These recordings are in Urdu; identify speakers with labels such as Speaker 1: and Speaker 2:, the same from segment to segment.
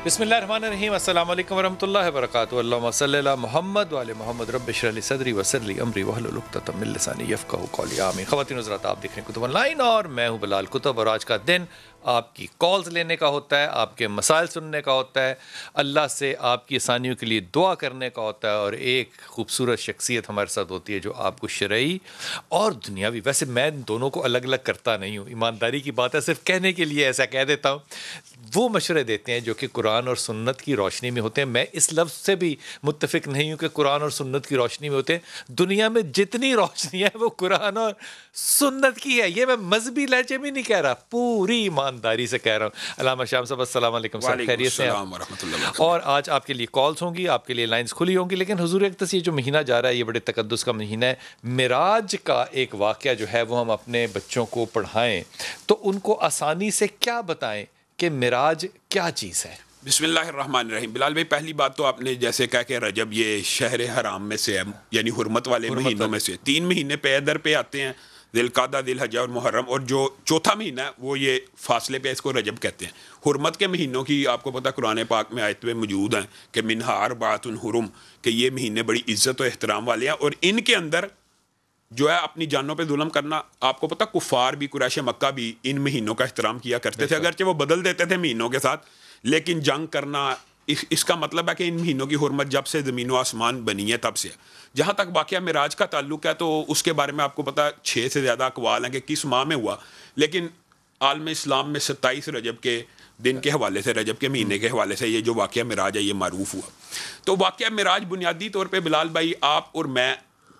Speaker 1: بسم اللہ الرحمن الرحیم. السلام علیکم ورحمۃ اللہ وبرکاتہ. اللہم صلی علی محمد وعلی محمد. رب اشرح لی صدری ویسر لی امری واحلل عقدۃ من لسانی یفقہوا قولی. آمین. خواتین حضرات، آپ دیکھ رہے ہیں کتب آن لائن اور میں ہوں بلال کتب، اور آج کا دن آپ کی کالز لینے کا ہوتا ہے، آپ کے مسائل سننے کا ہوتا ہے، اللہ سے آپ کی آسانیوں کے لیے دعا کرنے کا ہوتا ہے، اور ایک خوبصورت شخصیت ہمارے ساتھ ہوتی ہے جو آپ کو شرعی اور دنیاوی، ویسے میں دونوں کو الگ الگ کرتا نہیں ہوں، ایمانداری کی بات ہے، صرف کہنے کے لیے ایسا کہہ دیتا ہوں، وہ مشورے دیتے ہیں جو کہ قرآن اور سنت کی روشنی میں ہوتے ہیں. میں اس لفظ سے بھی متفق نہیں ہوں کہ قرآن اور سنت کی روشنی میں ہوتے ہیں. دنیا میں جتنی روشنی ہے وہ قرآن اور سنت کی ہے. یہ میں مذہبی لہجے میں نہیں کہہ رہا، پوری ایمانداری سے کہہ رہا ہوں. علامہ شام صاحب السلام علیکم صاحب، خیریت سے ہیں؟ اور آج آپ کے لیے کالز ہوں گی، آپ کے لیے لائنز کھلی ہوں گی. لیکن حضور اقدس یہ جو مہینہ جا رہا ہے یہ بڑے تقدس کا مہینہ ہے. معراج کا ایک واقعہ جو ہے وہ ہم اپنے بچوں کو پڑھائیں تو ان کو آسانی سے کیا بتائیں کہ معراج کیا چیز ہے؟
Speaker 2: بسم اللہ الرحمن الرحیم. بلال بھائی، پہلی بات تو آپ نے جیسے کہا کہ رجب یہ شہر حرام میں سے ہے، یعنی حرمت والے مہینوں میں سے 3 مہینے پہ ادھر پہ آتے ہیں، ذی القعدہ، ذی الحجہ اور محرم، اور جو چوتھا مہینہ ہے وہ یہ فاصلے پہ اس کو رجب کہتے ہیں. حرمت کے مہینوں کی آپ کو پتہ قرآن پاک میں آیت میں موجود ہیں کہ منہا اربعۃ حرم، کہ یہ مہینے بڑی عزت و احترام والے ہیں، اور ان کے اندر جو ہے اپنی جانوں پہ ظلم کرنا. آپ کو پتہ کفار بھی، قریش مکہ بھی ان مہینوں کا احترام کیا کرتے تھے، اگرچہ وہ بدل دیتے تھے مہینوں کے ساتھ، لیکن جنگ کرنا اس کا مطلب ہے کہ ان مہینوں کی حرمت جب سے زمین و آسمان بنی ہے تب سے. جہاں تک واقعہ معراج کا تعلق ہے تو اس کے بارے میں آپ کو پتہ 6 سے زیادہ اقوال ہیں کہ کس ماہ میں ہوا، لیکن عالم اسلام میں 27 رجب کے دن کے حوالے سے، رجب کے مہینے کے حوالے سے یہ جو واقعہ معراج ہے یہ معروف ہوا. تو واقعہ معراج بنیادی طور پہ بلال بھائی آپ اور میں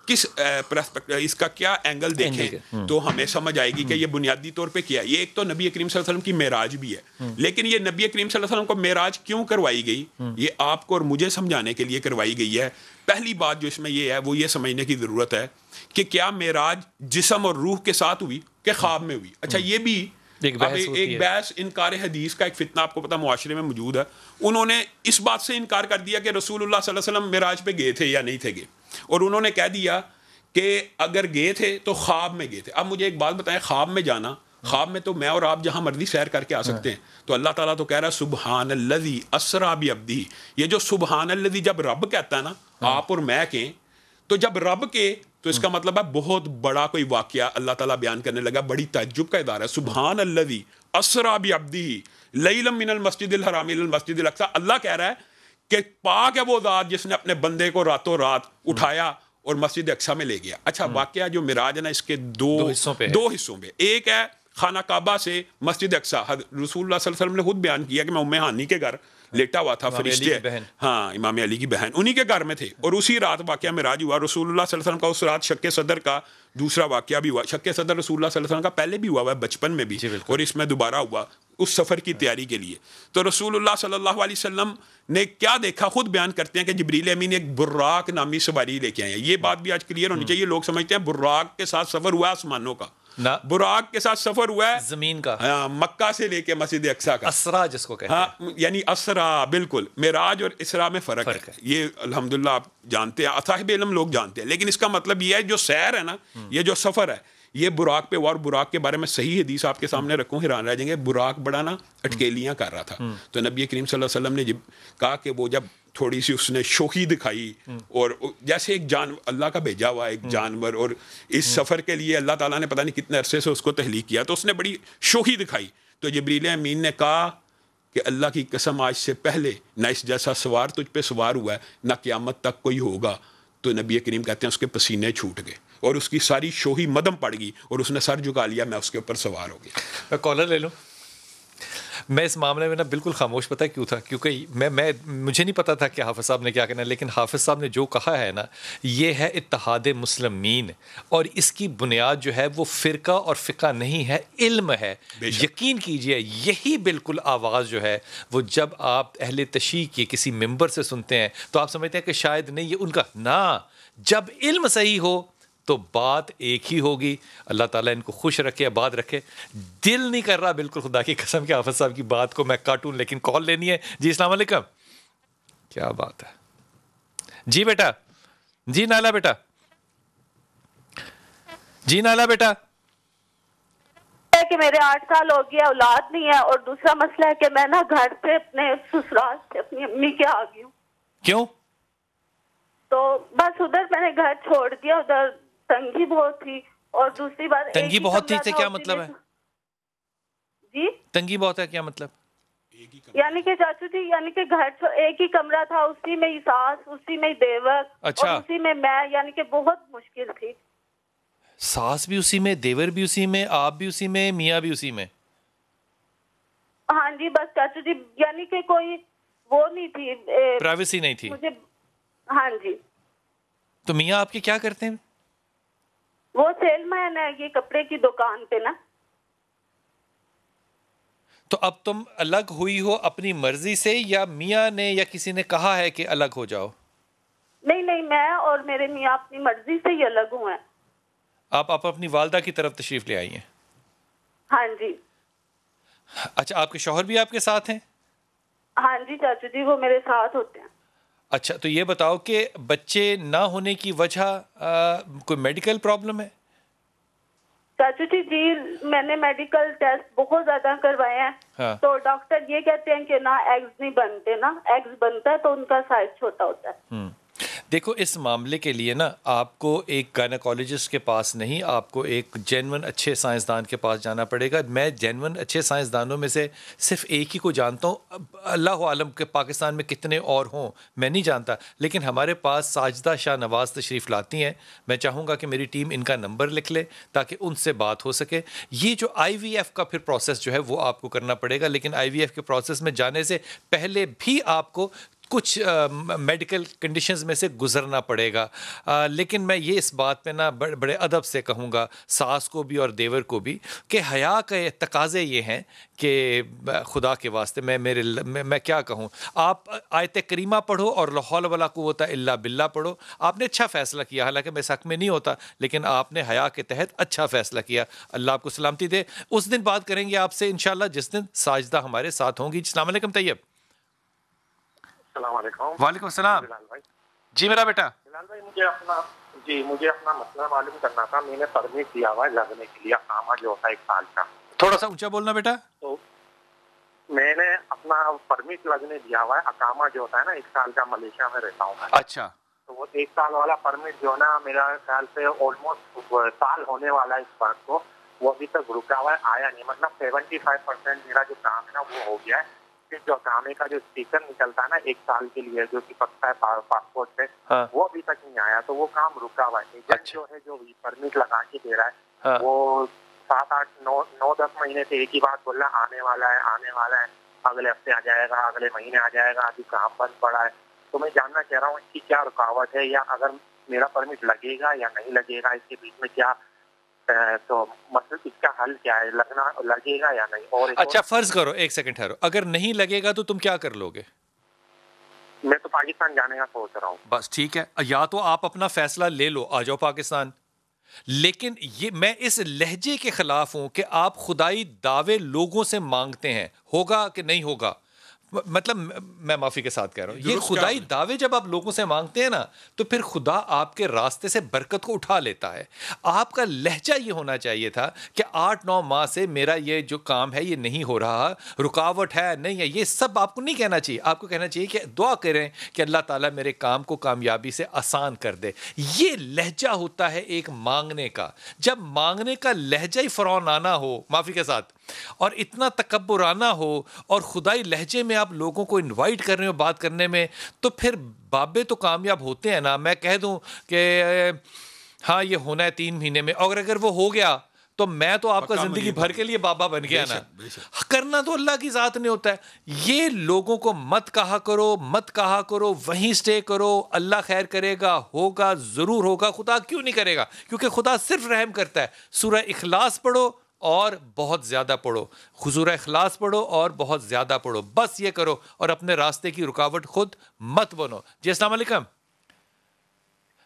Speaker 2: کس پرسپیکٹو، اس کا کیا اینگل دیکھیں تو ہمیں سمجھ آئے گی کہ یہ بنیادی طور پہ کیا ہے. یہ ایک تو نبی کریم صلی اللہ علیہ وسلم کی معراج بھی ہے، لیکن یہ نبی کریم صلی اللہ علیہ وسلم کو معراج کیوں کروائی گئی یہ آپ کو اور مجھے سمجھانے کے لیے کروائی گئی ہے. پہلی بات جو اس میں یہ ہے وہ یہ سمجھنے کی ضرورت ہے کہ کیا معراج جسم اور روح کے ساتھ ہوئی کہ خواب میں ہوئی. اچھا، یہ بھی ایک بحث انکار حدیث کا ایک فتنہ آپ کو پتہ معاشرے میں موجود ہے. انہوں نے اس بات سے انکار کر دیا کہ رسول اللہ صلی اللہ علیہ وسلم معراج پہ گئے تھے یا نہیں تھے گئے، اور انہوں نے کہہ دیا کہ اگر گئے تھے تو خواب میں گئے تھے. اب مجھے ایک بات بتائیں، خواب میں جانا، خواب میں تو میں اور آپ جہاں مرضی سیر کر کے آ سکتے ہیں، تو اللہ تعالیٰ تو کہہ رہا ہے سبحان الذی اسریٰ بعبدہ. یہ جو سبحان الذی جب رب کہتا ہے نا، آپ اور میں کہیں تو جب رب کے تو اس کا مطلب ہے بہت بڑا کوئی واقعہ اللہ تعالیٰ بیان کرنے لگا، بڑی تعجب کا ادارہ ہے. سبحان الذی اسریٰ بعبدہ لیلا من المسجد الحرام الی المسجد الاقصی. اللہ کہہ رہا ہے کہ پاک ہے وہ ذات جس نے اپنے بندے کو راتوں رات اٹھایا اور مسجد اقصیٰ میں لے گیا. اچھا، واقعہ جو معراج ہے نا، اس کے دو حصوں پہ. ایک ہے خانہ کعبہ سے مسجد اقصیٰ. رسول اللہ صلی اللہ علیہ وسلم نے خود بیان کیا کہ میں ام ہانی کے گھر لیٹا ہوا تھا، فرشتے، ہاں امام علی کی بہن، انہی کے گھر میں تھے، اور اسی رات واقعہ معراج ہوا. رسول اللہ صلی اللہ علیہ وسلم کا اس رات شق صدر کا دوسرا واقعہ بھی ہوا. شق صدر رسول اللہ صلی اللہ علیہ وسلم کا پہلے بھی ہوا ہے بچپن میں بھی، اور اس میں دوبارہ ہوا اس سفر کی تیاری کے لیے. تو رسول اللہ صلی اللہ علیہ وسلم نے کیا دیکھا، خود بیان کرتے ہیں کہ جبریل امین ایک براق نامی سواری لے کے آئے ہیں. یہ بات بھی آج کلیئر ہونی چاہیے. لوگ سمجھتے ہیں براق کے ساتھ سفر ہوا آسمانوں کا، براق کے ساتھ سفر ہوا ہے زمین کا، مکہ سے لے کے مسجد اقصیٰ کا، اسرا جس کو کہتے ہیں، یعنی اسرا. بالکل، معراج اور اسرا میں فرق ہے. یہ الحمدللہ آپ جانتے ہیں، صاحب علم لوگ جانتے ہیں. لیکن اس کا مطلب یہ ہے جو سیر ہے نا، یہ جو سفر ہے یہ براق پہ ہوا. اور براق کے بارے میں صحیح حدیث آپ کے سامنے رکھوں، حیران رہ جائیں گے. براق بڑا نا اٹکیلیاں کر رہا تھا، تو نبی کریم صلی اللہ علیہ وسلم نے جب کہا کہ وہ جب تھوڑی سی اس نے شوخی دکھائی، اور جیسے ایک اللہ کا بھیجا ہوا ایک جانور، اور اس سفر کے لیے اللہ تعالیٰ نے پتہ نہیں کتنے عرصے سے اس کو تحلیق کیا، تو اس نے بڑی شوخی دکھائی. تو جبریل امین نے کہا کہ اللہ کی قسم آج سے پہلے نہ اس جیسا سوار تجھ پہ سوار ہوا ہے، نہ قیامت تک کوئی ہوگا. تو نبی کریم کہتے ہیں اس کے پسینے چھوٹ گئے اور اس کی ساری شوخی مدم پڑ گئی، اور اس نے سر جھکا لیا، میں اس کے اوپر سوار ہو گیا.
Speaker 1: میں کالر لے لوں. میں اس معاملے میں نا بالکل خاموش پتہ کیوں تھا، کیونکہ مجھے نہیں پتا تھا کہ حافظ صاحب نے کیا کہنا، لیکن حافظ صاحب نے جو کہا ہے نا، یہ ہے اتحاد مسلمین، اور اس کی بنیاد جو ہے وہ فرقہ اور فقہ نہیں ہے، علم ہے. یقین کیجئے یہی بالکل آواز جو ہے وہ جب آپ اہل تشیع کے کسی ممبر سے سنتے ہیں تو آپ سمجھتے ہیں کہ شاید نہیں یہ ان کا، نہ، جب علم صحیح ہو تو بات ایک ہی ہوگی. اللہ تعالیٰ ان کو خوش رکھے، آباد رکھے. دل نہیں کر رہا بالکل خدا کی قسم کہ حافظ صاحب کی بات کو میں کاٹوں، لیکن کال لینی ہے. جی السلام علیکم. کیا بات ہے جی بیٹا، جی نالا بیٹا، جی نالا بیٹا،
Speaker 3: کہ میرے 8 سال ہو گیا اولاد نہیں ہے, اور دوسرا مسئلہ ہے کہ میں نا گھر سے اپنے سسرال سے اپنی امی کے آ گئی ہوں.
Speaker 1: کیوں؟
Speaker 3: تو بس ادھر میں نے گھر چھوڑ دیا, ادھر تنگی بہت تھی, اور دوسری بات
Speaker 1: تنگی بہت تھی سے کیا مطلب ہے؟
Speaker 3: جی
Speaker 1: تنگی بہت ہے کیا مطلب؟
Speaker 3: یعنی کہ چاچو جی, یعنی کہ گھر ایک ہی کمرہ تھا, اسی میں ہی ساس, اسی میں ہی دیور,
Speaker 1: اچھا,
Speaker 3: اور اسی میں میں, یعنی کہ بہت مشکل تھی.
Speaker 1: ساس بھی اسی میں, دیور بھی اسی میں, آپ بھی اسی میں, میاں بھی اسی میں؟
Speaker 3: ہاں جی بس چاچو جی, یعنی کہ کوئی وہ نہیں تھی,
Speaker 1: پرائیویسی نہیں تھی
Speaker 3: مجھے. ہاں جی.
Speaker 1: تو میاں آپ کے کیا کرتے ہیں؟
Speaker 3: وہ سیل مین ہے یہ کپڑے کی دکان پہ نا.
Speaker 1: تو اب تم الگ ہوئی ہو اپنی مرضی سے, یا میاں نے یا کسی نے کہا ہے کہ الگ ہو جاؤ؟
Speaker 3: نہیں نہیں, میں اور میرے میاں اپنی مرضی سے ہی الگ ہوئے ہیں.
Speaker 1: آپ اپنی والدہ کی طرف تشریف لے آئی ہیں؟
Speaker 3: ہاں جی.
Speaker 1: اچھا, آپ کے شوہر بھی آپ کے ساتھ ہیں؟
Speaker 3: ہاں جی چاچو جی, وہ میرے ساتھ ہوتے ہیں.
Speaker 1: اچھا, تو یہ بتاؤ کہ بچے نہ ہونے کی وجہ کوئی میڈیکل پرابلم ہے؟
Speaker 3: چاچو جی جی, میں نے میڈیکل ٹیسٹ بہت زیادہ کروائے ہیں.
Speaker 1: ہاں.
Speaker 3: تو ڈاکٹر یہ کہتے ہیں کہ نا ایگز نہیں بنتے, نا ایگز بنتا ہے تو ان کا سائز چھوٹا ہوتا ہے.
Speaker 1: دیکھو, اس معاملے کے لیے نا آپ کو ایک گائنیکالوجسٹ کے پاس نہیں, آپ کو ایک جینون اچھے سائنسدان کے پاس جانا پڑے گا. میں جینون اچھے سائنسدانوں میں سے صرف ایک ہی کو جانتا ہوں, اللہ عالم کے پاکستان میں کتنے اور ہوں میں نہیں جانتا, لیکن ہمارے پاس ساجدہ شاہ نواز تشریف لاتی ہیں. میں چاہوں گا کہ میری ٹیم ان کا نمبر لکھ لے تاکہ ان سے بات ہو سکے. یہ جو آئی وی ایف کا پھر پروسیس جو ہے وہ آپ کو کرنا پڑے گا, لیکن آئی وی ایف کے پروسیس میں جانے سے پہلے بھی آپ کو کچھ میڈیکل کنڈیشنز میں سے گزرنا پڑے گا. لیکن میں یہ اس بات پہ نا بڑے ادب سے کہوں گا ساس کو بھی اور دیور کو بھی کہ حیا کے تقاضے یہ ہیں کہ خدا کے واسطے میں کیا کہوں, آپ آیت کریمہ پڑھو اور لا حول ولا قوت الا باللہ پڑھو. آپ نے اچھا فیصلہ کیا, حالانکہ میں اس حق میں نہیں ہوتا, لیکن آپ نے حیا کے تحت اچھا فیصلہ کیا. اللہ آپ کو سلامتی دے. اس دن بات کریں گے آپ سے انشاءاللہ جس دن ساجدہ ہمارے ساتھ ہوں گی. السلام علیکم طیب.
Speaker 4: السلام علیکم.
Speaker 1: وعلیکم السلام.
Speaker 4: بلال بھائی.
Speaker 1: جی میرا بیٹا.
Speaker 4: بلال بھائی, مجھے اپنا مسئلہ معلوم کرنا تھا. میں نے پرمٹ دیا ہوا ہے لگنے کے لیے, اقامہ جو ہوتا ہے 1 سال کا.
Speaker 1: تھوڑا سا اونچا بولنا بیٹا.
Speaker 4: تو میں نے اپنا پرمٹ لگنے دیا ہوا ہے, اقامہ جو ہوتا ہے نا 1 سال کا, ملیشیا میں رہتا ہوں میں.
Speaker 1: اچھا.
Speaker 4: تو وہ 1 سال والا پرمٹ جو ہے نا, میرا خیال سے آلموسٹ سال ہونے والا ہے اس بات کو, وہ ابھی تک رکا ہوا ہے, آیا نہیں. مطلب 75% میرا جو کام ہے نا وہ ہو گیا ہے. پھر جو کامے کا جو اسٹیکر نکلتا ہے نا 1 سال کے لیے جو کہ پکتا ہے پاسپورٹ سے, وہ ابھی تک نہیں آیا. تو وہ کام رکا ہوا ہے. ایجنٹ جو ہے جو پرمٹ لگا کے دے رہا ہے وہ 7 8 9 10 مہینے سے ایک ہی بات بول رہا ہے, آنے والا ہے آنے والا ہے, اگلے ہفتے آ جائے گا, اگلے مہینے آ جائے گا. ابھی کام بند پڑا ہے. تو میں جاننا چاہ رہا ہوں اس کی کیا رکاوٹ ہے, یا اگر میرا پرمٹ لگے گا یا نہیں لگے گا, اس کے بیچ میں کیا, تو مطلب اس کا حل کیا ہے, لگے گا یا نہیں. اور
Speaker 1: اچھا فرض کرو, 1 سیکنڈ ٹھہرو, اگر نہیں لگے گا تو تم کیا کر لو گے؟
Speaker 4: میں تو پاکستان جانے کا سوچ رہا ہوں.
Speaker 1: بس ٹھیک ہے, یا تو آپ اپنا فیصلہ لے لو, آ جاؤ پاکستان. لیکن یہ میں اس لہجے کے خلاف ہوں کہ آپ خدائی دعوے لوگوں سے مانگتے ہیں, ہوگا کہ نہیں ہوگا. مطلب میں معافی کے ساتھ کہہ رہا ہوں, یہ خدائی دعوے جب آپ لوگوں سے مانگتے ہیں نا تو پھر خدا آپ کے راستے سے برکت کو اٹھا لیتا ہے. آپ کا لہجہ یہ ہونا چاہیے تھا کہ 8 9 ماہ سے میرا یہ جو کام ہے یہ نہیں ہو رہا, رکاوٹ ہے نہیں ہے, یہ سب آپ کو نہیں کہنا چاہیے. آپ کو کہنا چاہیے کہ دعا کریں کہ اللہ تعالیٰ میرے کام کو کامیابی سے آسان کر دے. یہ لہجہ ہوتا ہے ایک مانگنے کا. جب مانگنے کا لہجہ ہی فرعونانہ ہو, معافی کے ساتھ, اور اتنا تکبرانہ ہو, اور خدائی لہجے میں آپ لوگوں کو انوائٹ کر رہے ہو بات کرنے میں, تو پھر بابے تو کامیاب ہوتے ہیں نا. میں کہہ دوں کہ ہاں یہ ہونا ہے 3 مہینے میں, اور اگر وہ ہو گیا تو میں تو آپ کا زندگی بھر کے لیے بابا بن گیا نا. کرنا تو اللہ کی ذات نے ہوتا ہے. یہ لوگوں کو مت کہا کرو, وہیں سٹے کرو, اللہ خیر کرے گا, ہوگا ضرور ہوگا. خدا کیوں نہیں کرے گا, کیونکہ خدا صرف رحم کرتا ہے. سورہ اخلاص پڑھو اور بہت زیادہ پڑھو, سورہ اخلاص پڑھو اور بہت زیادہ پڑھو, بس یہ کرو, اور اپنے راستے کی رکاوٹ خود مت بنو. جی السلام علیکم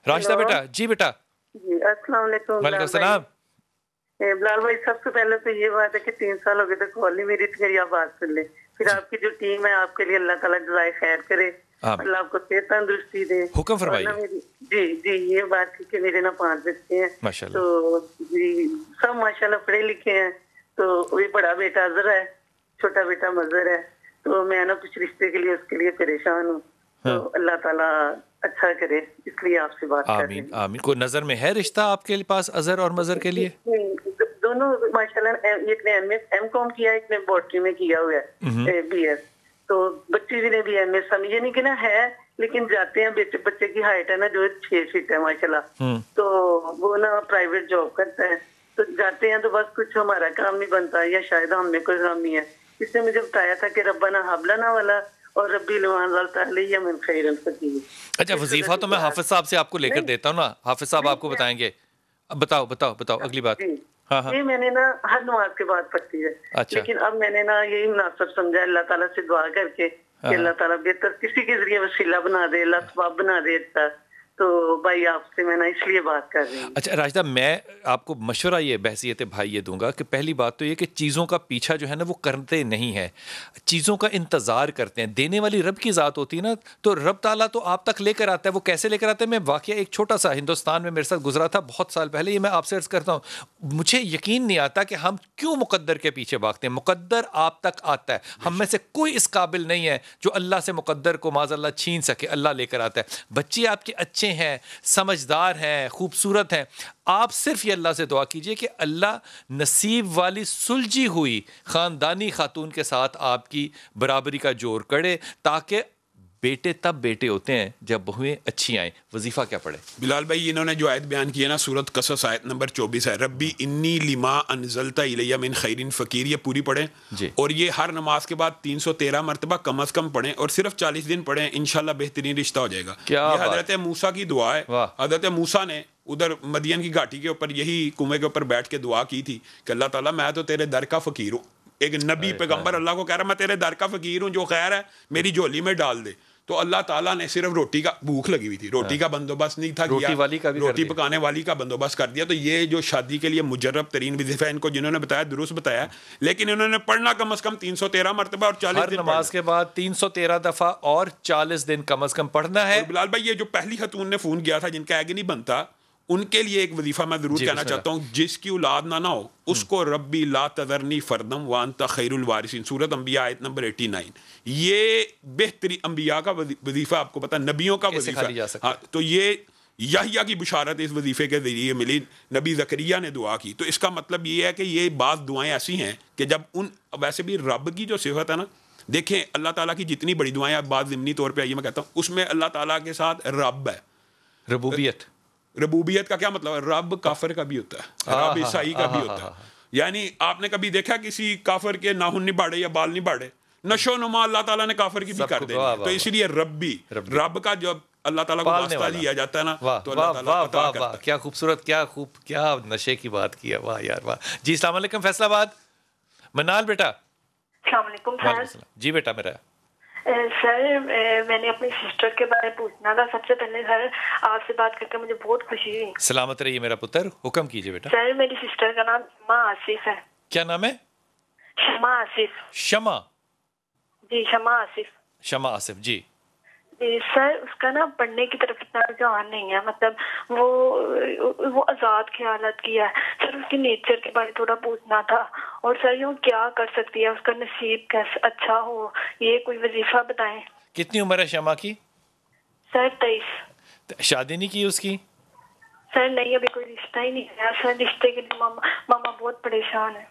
Speaker 1: راشدہ بیٹا. جی بیٹا.
Speaker 5: جی السلام علیکم.
Speaker 1: وعلیکم السلام.
Speaker 5: بلال بھائی, سب سے پہلے تو یہ بات ہے کہ 3 سال ہو گئے تھے کال نہیں میری, پھر آپ بات سن لیں. پھر آپ کی جو ٹیم ہے آپ کے لیے اللہ تعالیٰ جزائے خیر کرے, اللہ آپ کو صحت تندرستی دے.
Speaker 1: حکم فرمائیے.
Speaker 5: جی جی, یہ بات تھی کہ میرے نا 5 بچے ہیں, تو جی سب ماشاءاللہ پڑھے لکھے ہیں. تو وہی بڑا بیٹا اظہر ہے, چھوٹا بیٹا مظہر ہے, تو میں نا کچھ رشتے کے لیے اس کے لیے پریشان ہوں, تو اللہ تعالیٰ اچھا کرے, اس لیے آپ سے بات کر رہے ہیں.
Speaker 1: آمین آمین. کوئی نظر میں ہے رشتہ آپ کے پاس اظہر اور مظہر کے لیے؟
Speaker 5: دونوں ماشاءاللہ, ایک نے ایم کام کیا, ایک نے بوٹری میں کیا ہوا ہے بی ایس, تو بچی نے بھی ایم ایس, یہ نہیں کہ نا ہے, لیکن جاتے ہیں, بچے کی ہائٹ ہے نا جو 6 فٹ ہے ماشاءاللہ, تو وہ نا پرائیویٹ جاب کرتا ہے, تو جاتے ہیں تو بس کچھ ہمارا کام نہیں بنتا, یا شاید ہم میں کوئی کام نہیں ہے. اس نے مجھے بتایا تھا کہ ربنا ہب لنا والا اور ربی لوان من خیر الفقیر.
Speaker 1: اچھا, وظیفہ تو میں حافظ صاحب سے آپ کو لے کر دیتا ہوں نا, حافظ صاحب آپ کو بتائیں گے. بتاؤ اگلی بات.
Speaker 5: یہ میں نے نا ہر نماز کے بعد پڑھتی ہے, لیکن اب میں نے نا یہی مناسب سمجھا اللہ تعالیٰ سے دعا کر کے کہ اللہ تعالیٰ بہتر کسی کے ذریعے وسیلہ بنا دے, اللہ ثواب بنا دے اچھا. تو بھائی آپ سے میں نا اس لیے بات کر رہی ہوں.
Speaker 1: اچھا راشدہ, میں آپ کو مشورہ یہ بحثیت بھائی یہ دوں گا کہ پہلی بات تو یہ کہ چیزوں کا پیچھا جو ہے نا وہ کرتے نہیں ہیں, چیزوں کا انتظار کرتے ہیں. دینے والی رب کی ذات ہوتی ہے نا, تو رب تعالیٰ تو آپ تک لے کر آتا ہے. وہ کیسے لے کر آتا ہے؟ میں واقعہ ایک چھوٹا سا ہندوستان میں میرے ساتھ گزرا تھا بہت سال پہلے, یہ میں آپ سے عرض کرتا ہوں. مجھے یقین نہیں آتا کہ ہم کیوں مقدر کے پیچھے بھاگتے ہیں. مقدر آپ تک آتا ہے, ہم میں سے کوئی اس قابل نہیں ہے جو اللہ سے مقدر کو معاذ اللہ چھین سکے. اللہ لے کر آتا ہے. بچے آپ کے اچھے ہیں, سمجھدار ہیں, خوبصورت ہیں. آپ صرف یہ اللہ سے دعا کیجئے کہ اللہ نصیب والی سلجھی ہوئی خاندانی خاتون کے ساتھ آپ کی برابری کا جوڑ کرے, تاکہ بیٹے تب بیٹے ہوتے ہیں جب بہویں اچھی آئیں. وظیفہ کیا پڑھے؟
Speaker 2: بلال بھائی انہوں نے جو آیت بیان کی ہے نا, سورۃ قصص آیت نمبر 24 ہے, ربی انی لما انزلت الی من خیر فقیر, یہ پوری پڑھیں
Speaker 1: جی. اور
Speaker 2: یہ ہر نماز کے بعد 313 مرتبہ کم از کم پڑھیں, اور صرف 40 دن پڑھیں, انشاءاللہ بہترین رشتہ ہو جائے گا. یہ حضرت موسیٰ کی دعا ہے. حضرت موسیٰ نے ادھر مدین کی گھاٹی کے اوپر یہی کنویں کے اوپر بیٹھ کے دعا کی تھی کہ اللہ تعالیٰ میں تو تیرے در کا فقیر ہوں. ایک نبی پیغمبر اللہ کو کہہ رہا میں تیرے در کا فقیر ہوں, جو خیر ہے میری جھولی میں ڈال دے. تو اللہ تعالیٰ نے صرف روٹی کا, بھوک لگی ہوئی تھی, روٹی کا بندوبست نہیں تھا کیا, روٹی پکانے والی کا بندوبست کر دیا. تو یہ جو شادی کے لیے مجرب ترین وظیفہ ان کو جنہوں نے بتایا درست بتایا, لیکن انہوں نے پڑھنا کم از کم 313 مرتبہ اور 40 دن,
Speaker 1: ہر نماز کے بعد 313 دفعہ اور 40 دن کم از کم پڑھنا ہے.
Speaker 2: بلال بھائی یہ جو پہلی خاتون نے فون کیا تھا جن کا ایگ نہیں بنتا, ان کے لیے ایک وظیفہ میں ضرور کہنا چاہتا ہوں. جس کی اولاد نہ ہو اس کو ربی لا تذرنی فردم وانت خیر الوارثین, سورۃ انبیاء آیت نمبر 89. یہ بہترین انبیاء کا وظیفہ, آپ کو پتا نبیوں کا وظیفہ. ہاں, تو یہ یحییٰ کی بشارت اس وظیفے کے ذریعے ملی. نبی زکریا نے دعا کی, تو اس کا مطلب یہ ہے کہ یہ بعض دعائیں ایسی ہیں کہ جب ان, ویسے بھی رب کی جو صفت ہے نا, دیکھیں اللہ تعالیٰ کی جتنی بڑی دعائیں, بعض ضمنی طور پہ آئیے میں کہتا ہوں, اس میں اللہ تعالیٰ کے ساتھ رب ہے. ربوبیت کا کیا مطلب ہے؟ رب کافر کا بھی ہوتا ہے, رب عیسائی کا بھی ہوتا ہے. یعنی آپ نے کبھی دیکھا کسی کافر کے ناخن نہیں باڑے یا بال نہیں باڑے؟ نشو نما اللہ تعالیٰ نے کافر کی بھی کر دی. تو اس لیے ربی, رب کا جب اللہ تعالیٰ کو واسطہ دیا جاتا ہے نا, تو اللہ تعالیٰ عطا کرتا ہے.
Speaker 1: کیا خوبصورت, کیا نشے کی بات کی ہے, واہ یار واہ. جی السلام علیکم فیصل آباد. منال بیٹا.
Speaker 6: السلام علیکم.
Speaker 1: جی بیٹا میرا.
Speaker 6: سر میں نے اپنی سسٹر کے بارے میں پوچھنا تھا. سب سے پہلے سر آپ سے بات کر کے مجھے بہت خوشی ہوئی.
Speaker 1: سلامت رہیے میرا پتر, حکم کیجیے بیٹا.
Speaker 6: سر میری سسٹر کا نام شمع آصف ہے.
Speaker 1: کیا نام ہے؟
Speaker 6: شمع آصف.
Speaker 1: شمع.
Speaker 6: جی شمع آصف.
Speaker 1: شمع آصف جی.
Speaker 6: جی سر اس کا نا پڑھنے کی طرف اتنا رجحان نہیں ہے, مطلب وہ آزاد خیالات کی ہے. سر اس کی نیچر کے بارے تھوڑا پوچھنا تھا, اور سر یہ کیا کر سکتی ہے, اس کا نصیب کیسے اچھا ہو, یہ کوئی وظیفہ بتائیں.
Speaker 1: کتنی عمر ہے شمع کی؟
Speaker 6: سر 23.
Speaker 1: شادی نہیں کی اس کی؟
Speaker 6: سر نہیں, ابھی کوئی رشتہ ہی نہیں ہے. سر رشتے کے لیے ماما بہت پریشان ہے.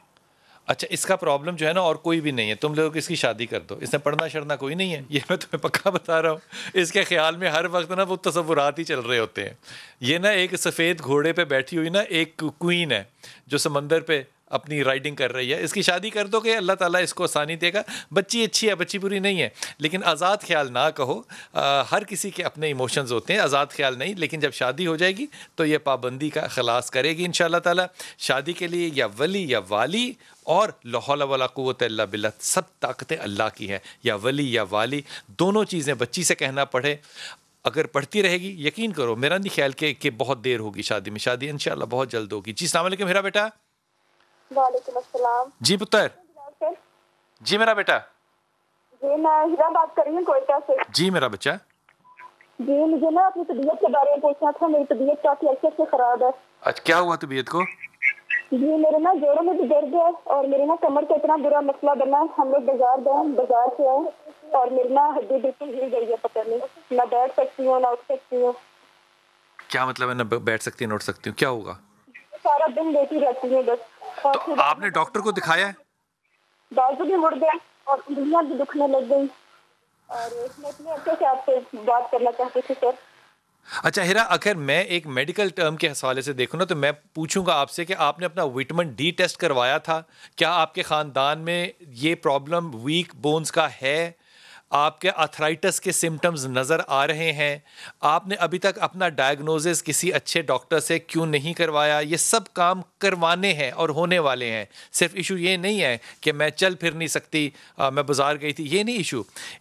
Speaker 1: اچھا اس کا پرابلم جو ہے نا اور کوئی بھی نہیں ہے, تم لوگ اس کی شادی کر دو, اس نے پڑھنا شڑنا کوئی نہیں ہے, یہ میں تمہیں پکا بتا رہا ہوں. اس کے خیال میں ہر وقت نا وہ تصورات ہی چل رہے ہوتے ہیں. یہ نا ایک سفید گھوڑے پہ بیٹھی ہوئی نا ایک کوئین ہے جو سمندر پہ اپنی رائڈنگ کر رہی ہے. اس کی شادی کر دو کہ اللہ تعالیٰ اس کو آسانی دے گا. بچی اچھی ہے, بچی بری نہیں ہے, لیکن آزاد خیال نہ کہو. ہر کسی کے اپنے ایموشنز ہوتے ہیں, آزاد خیال نہیں. لیکن جب شادی ہو جائے گی تو یہ پابندی کا خلاص کرے گی انشاءاللہ تعالیٰ. شادی کے لیے یا ولی یا والی, اور لا حول ولا قوت الا باللہ, سب طاقتیں اللہ کی ہیں. یا ولی یا والی دونوں چیزیں بچی سے کہنا پڑے. اگر پڑھتی رہے گی یقین کرو میرا نہیں خیال کہ بہت دیر ہوگی شادی میں. شادی انشاءاللہ بہت جلد ہوگی. جی السلام علیکم میرا بیٹا.
Speaker 7: وعلیکم السلام.
Speaker 1: جی پتر. جی میرا بیٹا.
Speaker 7: جی میں ہیرا بات کر رہی ہوں کوئٹہ سے.
Speaker 1: جی میرا بچہ.
Speaker 7: جی مجھے نا اپنی طبیعت کے بارے میں پوچھنا تھا. میری طبیعت کافی عرصے سے خراب ہے.
Speaker 1: اچھا کیا ہوا طبیعت کو؟
Speaker 7: جی میرے نا جوڑوں میں بھی درد ہے اور میرے نا کمر کا اتنا برا مسئلہ بنا. ہم لوگ بازار گئے, بازار سے آئے اور میری نا ہڈی بالکل ہل گئی ہے, پتہ نہیں نہ بیٹھ سکتی ہوں نہ اٹھ سکتی ہوں.
Speaker 1: کیا مطلب ہے نہ بیٹھ سکتی ہیں نہ اٹھ سکتی ہوں؟ کیا ہوگا؟
Speaker 7: سارا دن بیٹھی رہتی ہوں بس.
Speaker 1: تو آپ نے ڈاکٹر کو دکھایا ہے؟
Speaker 7: بازو بھی مڑ گئے اور انگلیاں بھی دکھنے لگ گئی, اور میں اتنے اچھے سے آپ سے بات کرنا چاہتی تھی سر.
Speaker 1: اچھا ہیرا, اگر میں ایک میڈیکل ٹرم کے حوالے سے دیکھوں نا تو میں پوچھوں گا آپ سے کہ آپ نے اپنا وٹامن ڈی ٹیسٹ کروایا تھا؟ کیا آپ کے خاندان میں یہ پرابلم ویک بونز کا ہے؟ آپ کے آتھرائٹس کے سمٹمز نظر آ رہے ہیں؟ آپ نے ابھی تک اپنا ڈائگنوزس کسی اچھے ڈاکٹر سے کیوں نہیں کروایا؟ یہ سب کام کروانے ہیں اور ہونے والے ہیں. صرف ایشو یہ نہیں ہے کہ میں چل پھر نہیں سکتی, میں بازار گئی تھی, یہ نہیں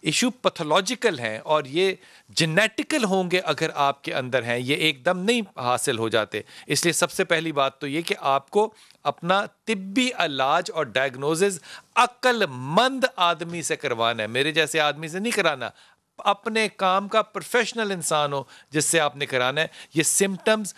Speaker 1: ایشو پیتھولوجیکل ہیں اور یہ جینیٹیکل ہوں گے. اگر آپ کے اندر ہیں یہ ایک دم نہیں حاصل ہو جاتے. اس لیے سب سے پہلی بات تو یہ کہ آپ کو اپنا طبی علاج اور ڈائگنوزز عقل مند آدمی سے کروانا ہے, میرے جیسے آدمی سے نہیں کرانا. اپنے کام کا پروفیشنل انسان ہو جس سے آپ نے کرانا ہے. یہ سمٹمز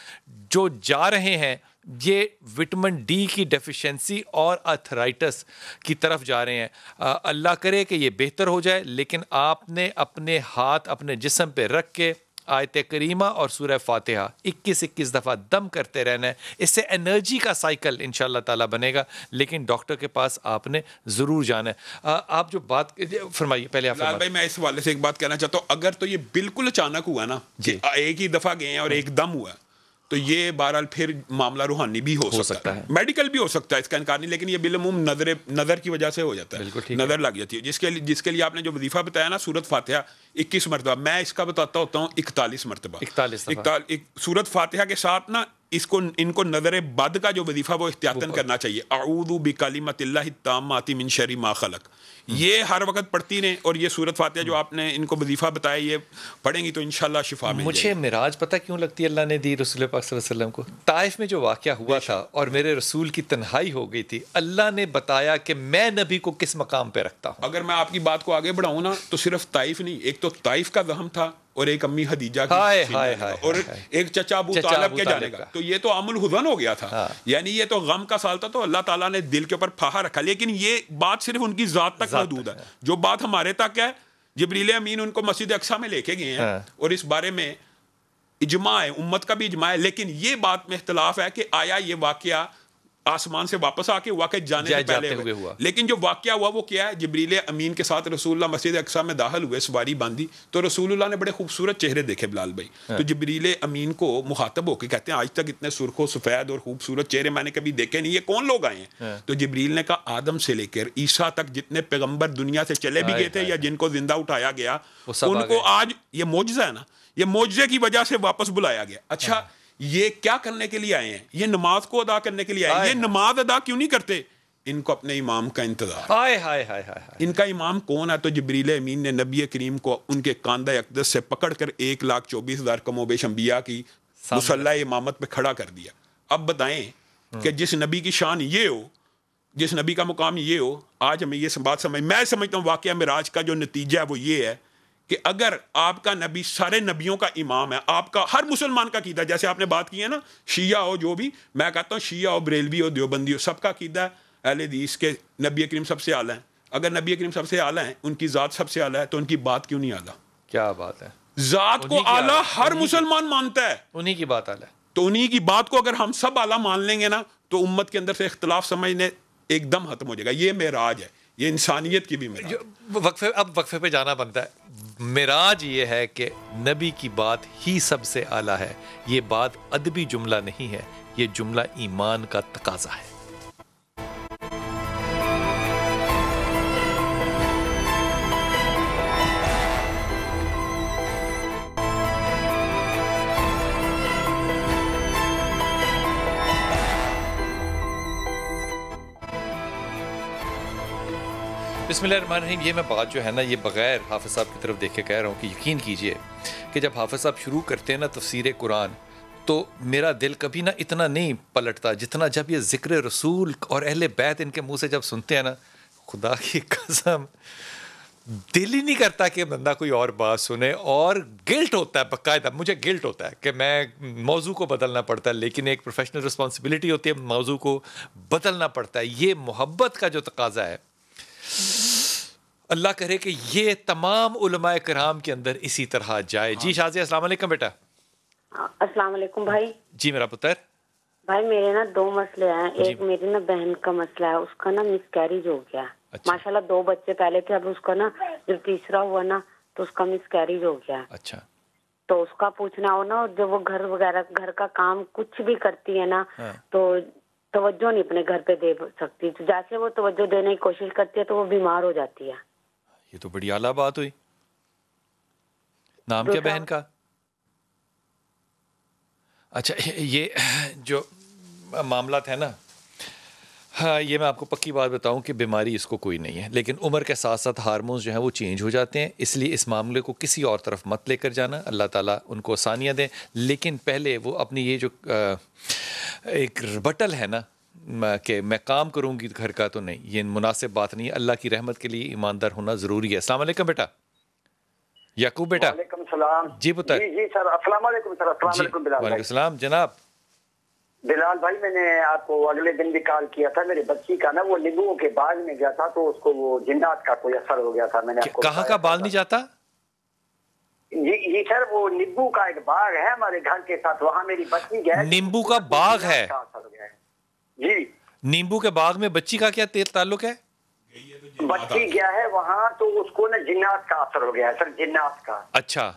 Speaker 1: جو جا رہے ہیں یہ وٹامن ڈی کی ڈیفیشنسی اور آتھرائٹس کی طرف جا رہے ہیں. اللہ کرے کہ یہ بہتر ہو جائے, لیکن آپ نے اپنے ہاتھ اپنے جسم پہ رکھ کے آیت کریمہ اور سورہ فاتحہ 21 دفعہ دم کرتے رہنا ہے. اس سے انرجی کا سائیکل انشاءاللہ تعالیٰ بنے گا, لیکن ڈاکٹر کے پاس آپ نے ضرور جانا ہے. آپ جو بات فرمائیے پہلے آپ
Speaker 2: بھائی, میں اس حوالے سے ایک بات کہنا چاہتا ہوں. اگر تو یہ بالکل اچانک ہوا نا کہ ایک ہی دفعہ گئے ہیں اور ایک دم ہوا, تو یہ بہرحال پھر معاملہ روحانی بھی ہو سکتا ہے, میڈیکل بھی ہو سکتا ہے, اس کا انکار نہیں, لیکن یہ بالعموم نظر کی وجہ سے ہو جاتا ہے, نظر لگ جاتی ہے. جس کے لیے آپ نے جو وظیفہ بتایا نا سورت فاتحہ 21 مرتبہ, میں اس کا بتاتا ہوتا ہوں 41 مرتبہ. سورت فاتحہ کے ساتھ نا ان کو نظر بد کا جو وظیفہ وہ احتیاطاً کرنا چاہیے. اعوذ بکلمات اللہ التامات من شر ما خلق, یہ ہر وقت پڑھتی رہیں. اور یہ سورت فاتحہ جو آپ نے ان کو وظیفہ بتایا یہ پڑھیں گی تو انشاءاللہ شفا مل جائے گی.
Speaker 1: مجھے معراج پتہ کیوں لگتی ہے اللہ نے دی رسول پاک صلی اللہ علیہ وسلم کو؟ طائف میں جو واقعہ ہوا تھا اور میرے رسول کی تنہائی ہو گئی تھی, اللہ نے بتایا کہ میں نبی کو کس مقام پہ رکھتا ہوں.
Speaker 2: اگر میں آپ کی بات کو آگے بڑھاؤں نا تو صرف طائف نہیں, ایک تو طائف کا زخم تھا اور ایک امی خدیجہ کی اور ایک چچا ابو طالب کے جانے کا, تو یہ تو عام الحزن ہو گیا تھا. یعنی یہ تو غم کا سال تھا, تو اللہ تعالیٰ نے دل کے اوپر پھاہا رکھا. لیکن یہ بات صرف ان کی ذات تک محدود ہے. جو بات ہمارے تک ہے, جبریل امین ان کو مسجد اقصیٰ میں لے کے گئے ہیں اور اس بارے میں اجماع ہے, امت کا بھی اجماع ہے. لیکن یہ بات میں اختلاف ہے کہ آیا یہ واقعہ آسمان سے واپس آ کے ہوا کہ جانے سے پہلے ہوا. لیکن جو واقعہ ہوا وہ کیا ہے, جبریل امین کے ساتھ رسول اللہ مسجد اقصیٰ میں داخل ہوئے, سواری باندھی, تو رسول اللہ نے بڑے خوبصورت چہرے دیکھے بلال بھائی. تو جبریل امین کو مخاطب ہو کے کہتے ہیں آج تک اتنے سرخ و سفید اور خوبصورت چہرے میں نے کبھی دیکھے نہیں, یہ کون لوگ آئے ہیں؟ تو جبریل نے کہا آدم سے لے کر عیسیٰ تک جتنے پیغمبر دنیا سے چلے بھی گئے تھے یا جن کو زندہ اٹھایا گیا, ان کو آج یہ معجزہ ہے نا, یہ معجزے کی وجہ سے واپس بلایا گیا. اچھا یہ کیا کرنے کے لیے آئے ہیں؟ یہ نماز کو ادا کرنے کے لیے آئے ہیں. یہ نماز ادا کیوں نہیں کرتے؟ ان کو اپنے امام کا انتظار. ان کا امام کون ہے؟ تو جبریل امین نے نبی کریم کو ان کے کاندھہ اقدس سے پکڑ کر 1,24,000 کم و بیش انبیاء کی مصلی امامت پہ کھڑا کر دیا. اب بتائیں کہ جس نبی کی شان یہ ہو, جس نبی کا مقام یہ ہو, آج ہمیں یہ بات میں سمجھتا ہوں واقعہ معراج کا جو نتیجہ ہے وہ یہ ہے کہ اگر آپ کا نبی سارے نبیوں کا امام ہے, آپ کا ہر مسلمان کا عقیدہ, جیسے آپ نے بات کی ہے نا, شیعہ ہو جو بھی, میں کہتا ہوں شیعہ ہو, بریلوی ہو, دیوبندی ہو, سب کا عقیدہ ہے اہل حدیث کے نبی کریم سب سے اعلیٰ ہیں. اگر نبی کریم سب سے اعلیٰ ہیں, ان کی ذات سب سے اعلیٰ ہے, تو ان کی بات کیوں نہیں اعلیٰ؟
Speaker 1: کیا بات ہے,
Speaker 2: ذات کو اعلیٰ ہر مسلمان مانتا ہے,
Speaker 1: انہی کی بات اعلیٰ. تو
Speaker 2: انہی کی بات کو اگر ہم سب اعلیٰ مان لیں گے نا تو امت کے اندر سے اختلاف سمجھنے ایک دم ختم ہو جائے گا. یہ معراج ہے, یہ انسانیت کی بھی معراج.
Speaker 1: اب وقفے پہ جانا بنتا ہے. معراج یہ ہے کہ نبی کی بات ہی سب سے اعلیٰ ہے. یہ بات ادبی جملہ نہیں ہے, یہ جملہ ایمان کا تقاضا ہے. بسم اللہ الرحمن الرحیم. یہ میں بات جو ہے نا یہ بغیر حافظ صاحب کی طرف دیکھ کے کہہ رہا ہوں کہ یقین کیجئے کہ جب حافظ صاحب شروع کرتے ہیں نا تفسیر قرآن تو میرا دل کبھی نہ اتنا نہیں پلٹتا جتنا جب یہ ذکر رسول اور اہل بیت ان کے منہ سے جب سنتے ہیں نا. خدا کی قسم دل ہی نہیں کرتا کہ بندہ کوئی اور بات سنے, اور گلٹ ہوتا ہے باقاعدہ, مجھے گلٹ ہوتا ہے کہ میں موضوع کو بدلنا پڑتا ہے, لیکن ایک پروفیشنل رسپانسبلٹی ہوتی ہے, موضوع کو بدلنا پڑتا ہے. یہ محبت کا جو تقاضا ہے, اللہ کرے کہ یہ تمام علماء کرام کے اندر اسی طرح جائے. جی شازیہ, السلام علیکم بیٹا.
Speaker 8: السلام علیکم بھائی.
Speaker 1: جی میرا پتر.
Speaker 8: بھائی میرے نا 2 مسئلے ہیں. ایک میری نا بہن کا مسئلہ ہے, اس کا نا مس کیریج ہو گیا. ماشاءاللہ 2 بچے پہلے تھے, اب اس کا نا جب تیسرا ہوا نا تو اس کا مس کیریج ہو گیا.
Speaker 1: اچھا.
Speaker 8: تو اس کا پوچھنا ہو نا, جب وہ گھر وغیرہ گھر کا کام کچھ بھی کرتی ہے نا تو توجہ نہیں اپنے گھر پہ دے سکتی. تو جیسے وہ توجہ دینے کی کوشش کرتی ہے تو وہ بیمار ہو جاتی ہے.
Speaker 1: یہ تو بڑی اعلیٰ بات ہوئی. نام کیا بہن کا؟ اچھا, یہ جو معاملات ہے نا, ہاں یہ میں آپ کو پکی بات بتاؤں کہ بیماری اس کو کوئی نہیں ہے, لیکن عمر کے ساتھ ساتھ ہارمونز جو ہیں وہ چینج ہو جاتے ہیں, اس لیے اس معاملے کو کسی اور طرف مت لے کر جانا. اللہ تعالیٰ ان کو آسانیاں دیں, لیکن پہلے وہ اپنی یہ جو ایک بٹل ہے نا کہ میں کام کروں گی گھر کا, تو نہیں, یہ مناسب بات نہیں ہے. اللہ کی رحمت کے لیے ایماندار ہونا ضروری ہے. السلام علیکم بیٹا. یعقوب بیٹا.
Speaker 9: وعلیکم السلام.
Speaker 1: جی پتر.
Speaker 9: جی سر, السلام علیکم سر. السلام علیکم بلال.
Speaker 1: وعلیکم السلام جناب.
Speaker 9: بلال بھائی, میں نے آپ کو اگلے دن بھی کال کیا تھا. میری بچی کا نا وہ نیبو کے باغ میں گیا تھا تو اس کو وہ جنات کا کوئی اثر ہو گیا تھا. میں نے
Speaker 1: کہاں کا بال نہیں جاتا؟
Speaker 9: جی سر, وہ نیبو کا ایک باغ ہے ہمارے گھر کے ساتھ, وہاں میری بچی گیا.
Speaker 1: نیمبو کا باغ ہے؟
Speaker 9: جی.
Speaker 1: نیمبو کے باغ میں بچی کا کیا تعلق ہے؟
Speaker 9: بچی گیا ہے وہاں تو اس کو نا جنات کا اثر ہو گیا ہے سر, جنات کا.
Speaker 1: اچھا.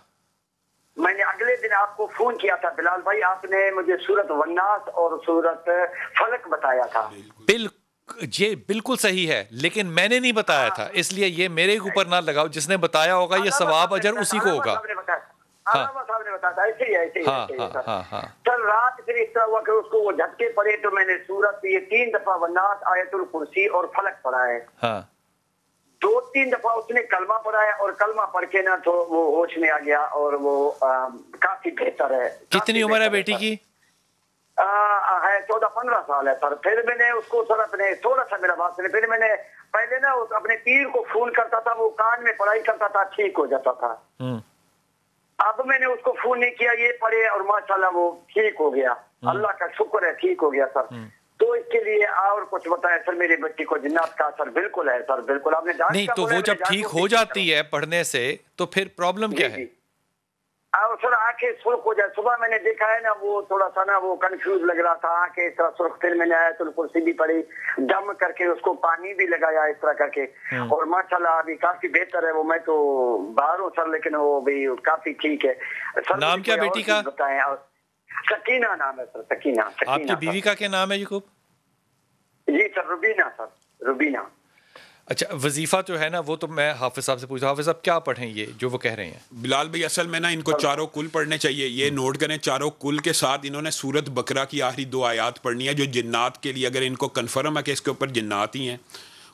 Speaker 9: میں نے اگلے دن آپ کو فون کیا تھا بلال بھائی, آپ نے مجھے سورت والناس اور سورت فلق بتایا تھا.
Speaker 1: یہ بالکل صحیح ہے, لیکن میں نے نہیں بتایا تھا, اس لیے یہ میرے اوپر نہ لگاؤ. جس نے بتایا ہوگا یہ ثواب اجر اسی کو ہوگا.
Speaker 9: صاحب نے بتایا تھا. ایسے ہی سر. رات پھر اس طرح ہوا کہ اس کو وہ جھٹکے پڑے تو میں نے سورت یہ 3 دفعہ والناس, آیت الکرسی اور فلق پڑھا ہے. 2-3 دفعہ اس نے کلمہ پڑھا ہے, اور کلمہ پڑھ کے نا تو وہ ہوش میں آ گیا, اور وہ کافی بہتر ہے.
Speaker 1: کتنی عمر ہے بیٹی کی؟
Speaker 9: ہے 14-15 سال ہے سر. پھر میں نے اس کو سر اپنے تھوڑا سا میرا بات سنے, پھر میں نے پہلے نا اپنے پیر کو فون کرتا تھا, وہ کان میں پڑھائی کرتا تھا, ٹھیک ہو جاتا تھا. اب میں نے اس کو فون نہیں کیا, یہ پڑھے اور ماشاءاللہ وہ ٹھیک ہو گیا. اللہ کا شکر ہے, ٹھیک ہو گیا سر. تو اس کے لیے اور کچھ بتائیں سر. میری بچی کو جنات کا اثر بالکل ہے سر, بالکل. آپ نے
Speaker 1: نہیں تو وہ جب ٹھیک ہو جاتی ہے پڑھنے سے تو پھر پرابلم کیا ہے؟
Speaker 9: اور سر آنکھیں سرخ ہو جائے. صبح میں نے دیکھا ہے نا وہ تھوڑا سا نا وہ کنفیوز لگ رہا تھا, آنکھیں اس طرح سرخ. پھر میں نے آیت الکرسی بھی پڑھی, دم کر کے اس کو پانی بھی لگایا اس طرح کر کے, اور ماشاءاللہ ابھی کافی بہتر ہے. وہ میں تو باہر ہوں سر, لیکن وہ بھی کافی ٹھیک ہے سر.
Speaker 1: نام کیا بیٹی کا؟
Speaker 9: بتائیں. سکینہ نام ہے سر, سکینہ.
Speaker 1: آپ کی بیوی کا کیا نام ہے یعقوب؟
Speaker 9: جی سر, روبینہ سر, روبینہ.
Speaker 1: اچھا, وظیفہ جو ہے نا وہ تو میں حافظ صاحب سے پوچھتا ہوں. حافظ صاحب کیا پڑھیں یہ جو وہ کہہ رہے ہیں؟
Speaker 2: بلال بھائی اصل میں نا ان کو چاروں کل پڑھنے چاہیے. یہ نوٹ کریں, چاروں کل کے ساتھ انہوں نے سورت بقرہ کی آخری 2 آیات پڑھنی ہے جو جنات کے لیے, اگر ان کو کنفرم ہے کہ اس کے اوپر جنات ہی ہیں.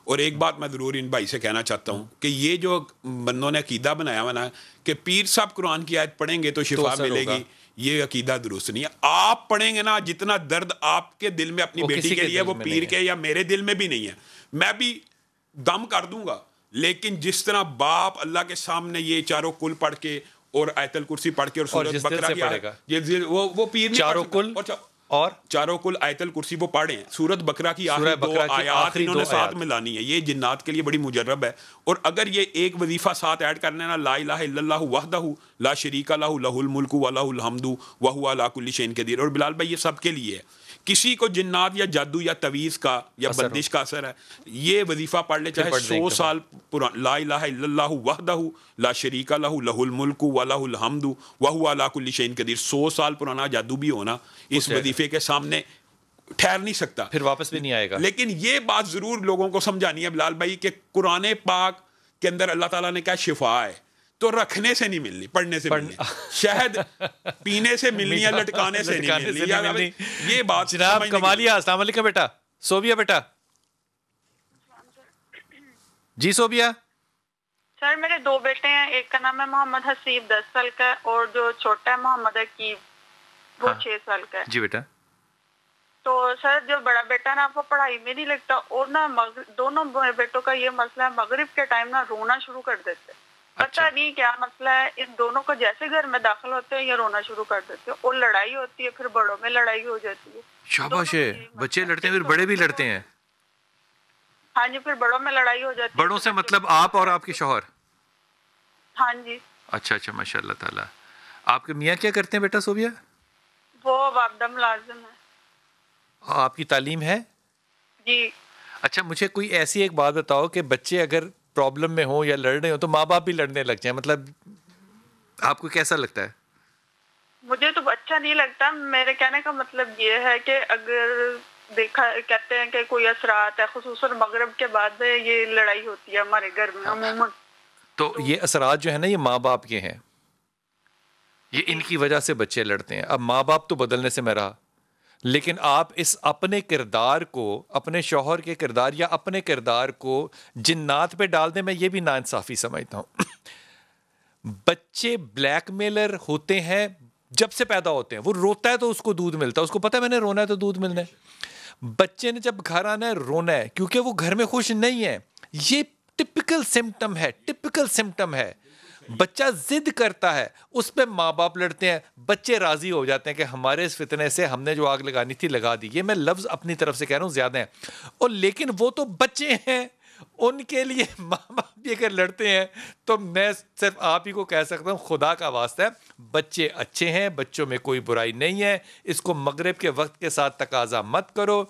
Speaker 2: اور ایک بات میں ضرور ان بھائی سے کہنا چاہتا ہوں کہ یہ جو بندوں نے عقیدہ بنایا ہوا نا کہ پیر صاحب قرآن کی آیت پڑھیں گے تو شفا ملے گی, یہ عقیدہ درست نہیں ہے. آپ پڑھیں گے نا, جتنا درد آپ کے دل میں اپنی بیٹی کے لیے وہ پیر کے یا میرے دل میں بھی نہیں ہے. میں بھی دم کر دوں گا, لیکن جس طرح باپ اللہ کے سامنے یہ چاروں کل پڑھ کے اور آیت الکرسی پڑھ کے اور سورۃ بقرہ کی وہ پیر نہیں
Speaker 1: چاروں کل اور
Speaker 2: چاروں کل آیت الکرسی وہ پڑھیں, سورۃ بقرہ کی آخری 2 آیات انہوں نے ساتھ ملانی ہے. یہ جنات کے لیے بڑی مجرب ہے. اور اگر یہ ایک وظیفہ ساتھ ایڈ کرنے نا, لا الہ الا اللہ وحدہ لا شریک لہ لہ الملک و لہ الحمد وہو علی کل شیء قدیر. اور بلال بھائی یہ سب کے لیے ہے. کسی کو جنات یا جادو یا تعویذ کا یا بندش کا اثر ہے, یہ وظیفہ پڑھ لے, چاہے 100 سال پرانا, لا الہ الا اللہ وحدہ لا شریک لہ لہ الملک و لہ الحمد وہو علی کل شیء قدیر. 100 سال پرانا جادو بھی ہونا اس وظیفے کے سامنے ٹھہر نہیں سکتا,
Speaker 1: پھر واپس بھی نہیں آئے گا.
Speaker 2: لیکن یہ بات ضرور لوگوں کو سمجھانی ہے بلال بھائی کہ قرآن پاک کے اندر اللہ تعالیٰ نے کہا شفا ہے, تو رکھنے سے نہیں ملنی, پڑھنے سے ملنی. شہد پینے سے ملنی ہے, لٹکانے سے نہیں ملنی. یہ بات
Speaker 1: جناب کمالیہ. السلام علیکم بیٹا. صوبیہ بیٹا. جی صوبیہ.
Speaker 10: سر میرے 2 بیٹے ہیں, ایک کا نام ہے محمد حسیب 10 سال کا ہے, اور جو چھوٹا ہے محمد عقیب وہ 6 سال کا ہے.
Speaker 1: جی بیٹا.
Speaker 10: تو سر جو بڑا بیٹا نا وہ پڑھائی میں نہیں لگتا، اور نا دونوں بیٹوں کا یہ مسئلہ ہے، مغرب کے ٹائم نا رونا شروع کر دیتے، پتہ نہیں کیا مسئلہ ہے ان دونوں کو، جیسے گھر میں داخل ہوتے ہیں یہ رونا شروع کر دیتے ہیں، اور لڑائی ہوتی ہے، پھر بڑوں میں لڑائی ہو جاتی ہے.
Speaker 1: شاباش ہے، بچے لڑتے ہیں پھر بڑے بھی لڑتے ہیں.
Speaker 10: ہاں جی، پھر بڑوں میں لڑائی ہو جاتی ہے.
Speaker 1: بڑوں سے مطلب آپ اور آپ کے شوہر؟
Speaker 10: ہاں جی.
Speaker 1: اچھا ماشاء اللہ تعالیٰ. آپ کے میاں کیا کرتے ہیں بیٹا صوبیہ؟
Speaker 10: وہ وابدہ ملازم ہے.
Speaker 1: آپ کی تعلیم ہے؟
Speaker 10: جی.
Speaker 1: اچھا مجھے کوئی ایسی ایک بات بتاؤ کہ بچے اگر پرابلم میں ہوں یا لڑ رہے ہوں تو ماں باپ بھی لڑنے لگ جائیں، مطلب آپ کو کیسا لگتا ہے؟
Speaker 10: مجھے تو اچھا نہیں لگتا. میرے کہنے کا مطلب یہ ہے کہ اگر دیکھا کہتے ہیں کہ کوئی اثرات ہے، خصوصاً مغرب کے بعد یہ لڑائی ہوتی ہے ہمارے گھر میں عموماً.
Speaker 1: تو یہ اثرات جو ہے نا یہ ماں باپ کے ہیں، یہ ان کی وجہ سے بچے لڑتے ہیں. اب ماں باپ تو بدلنے سے میں رہا، لیکن آپ اس اپنے کردار کو، اپنے شوہر کے کردار یا اپنے کردار کو جنات پہ ڈال دیں، میں یہ بھی ناانصافی سمجھتا ہوں. بچے بلیک میلر ہوتے ہیں جب سے پیدا ہوتے ہیں. وہ روتا ہے تو اس کو دودھ ملتا ہے، اس کو پتہ ہے میں نے رونا ہے تو دودھ ملنا ہے. بچے نے جب گھر آنا ہے رونا ہے کیونکہ وہ گھر میں خوش نہیں ہے. یہ ٹپکل سمٹم ہے. بچہ ضد کرتا ہے، اس پہ ماں باپ لڑتے ہیں، بچے راضی ہو جاتے ہیں کہ ہمارے اس فتنے سے ہم نے جو آگ لگانی تھی لگا دی. یہ میں لفظ اپنی طرف سے کہہ رہا ہوں زیادہ ہیں، اور لیکن وہ تو بچے ہیں، ان کے لیے ماں باپ بھی اگر لڑتے ہیں تو میں صرف آپ ہی کو کہہ سکتا ہوں خدا کا واسطہ ہے بچے اچھے ہیں، بچوں میں کوئی برائی نہیں ہے. اس کو مغرب کے وقت کے ساتھ تقاضا مت کرو.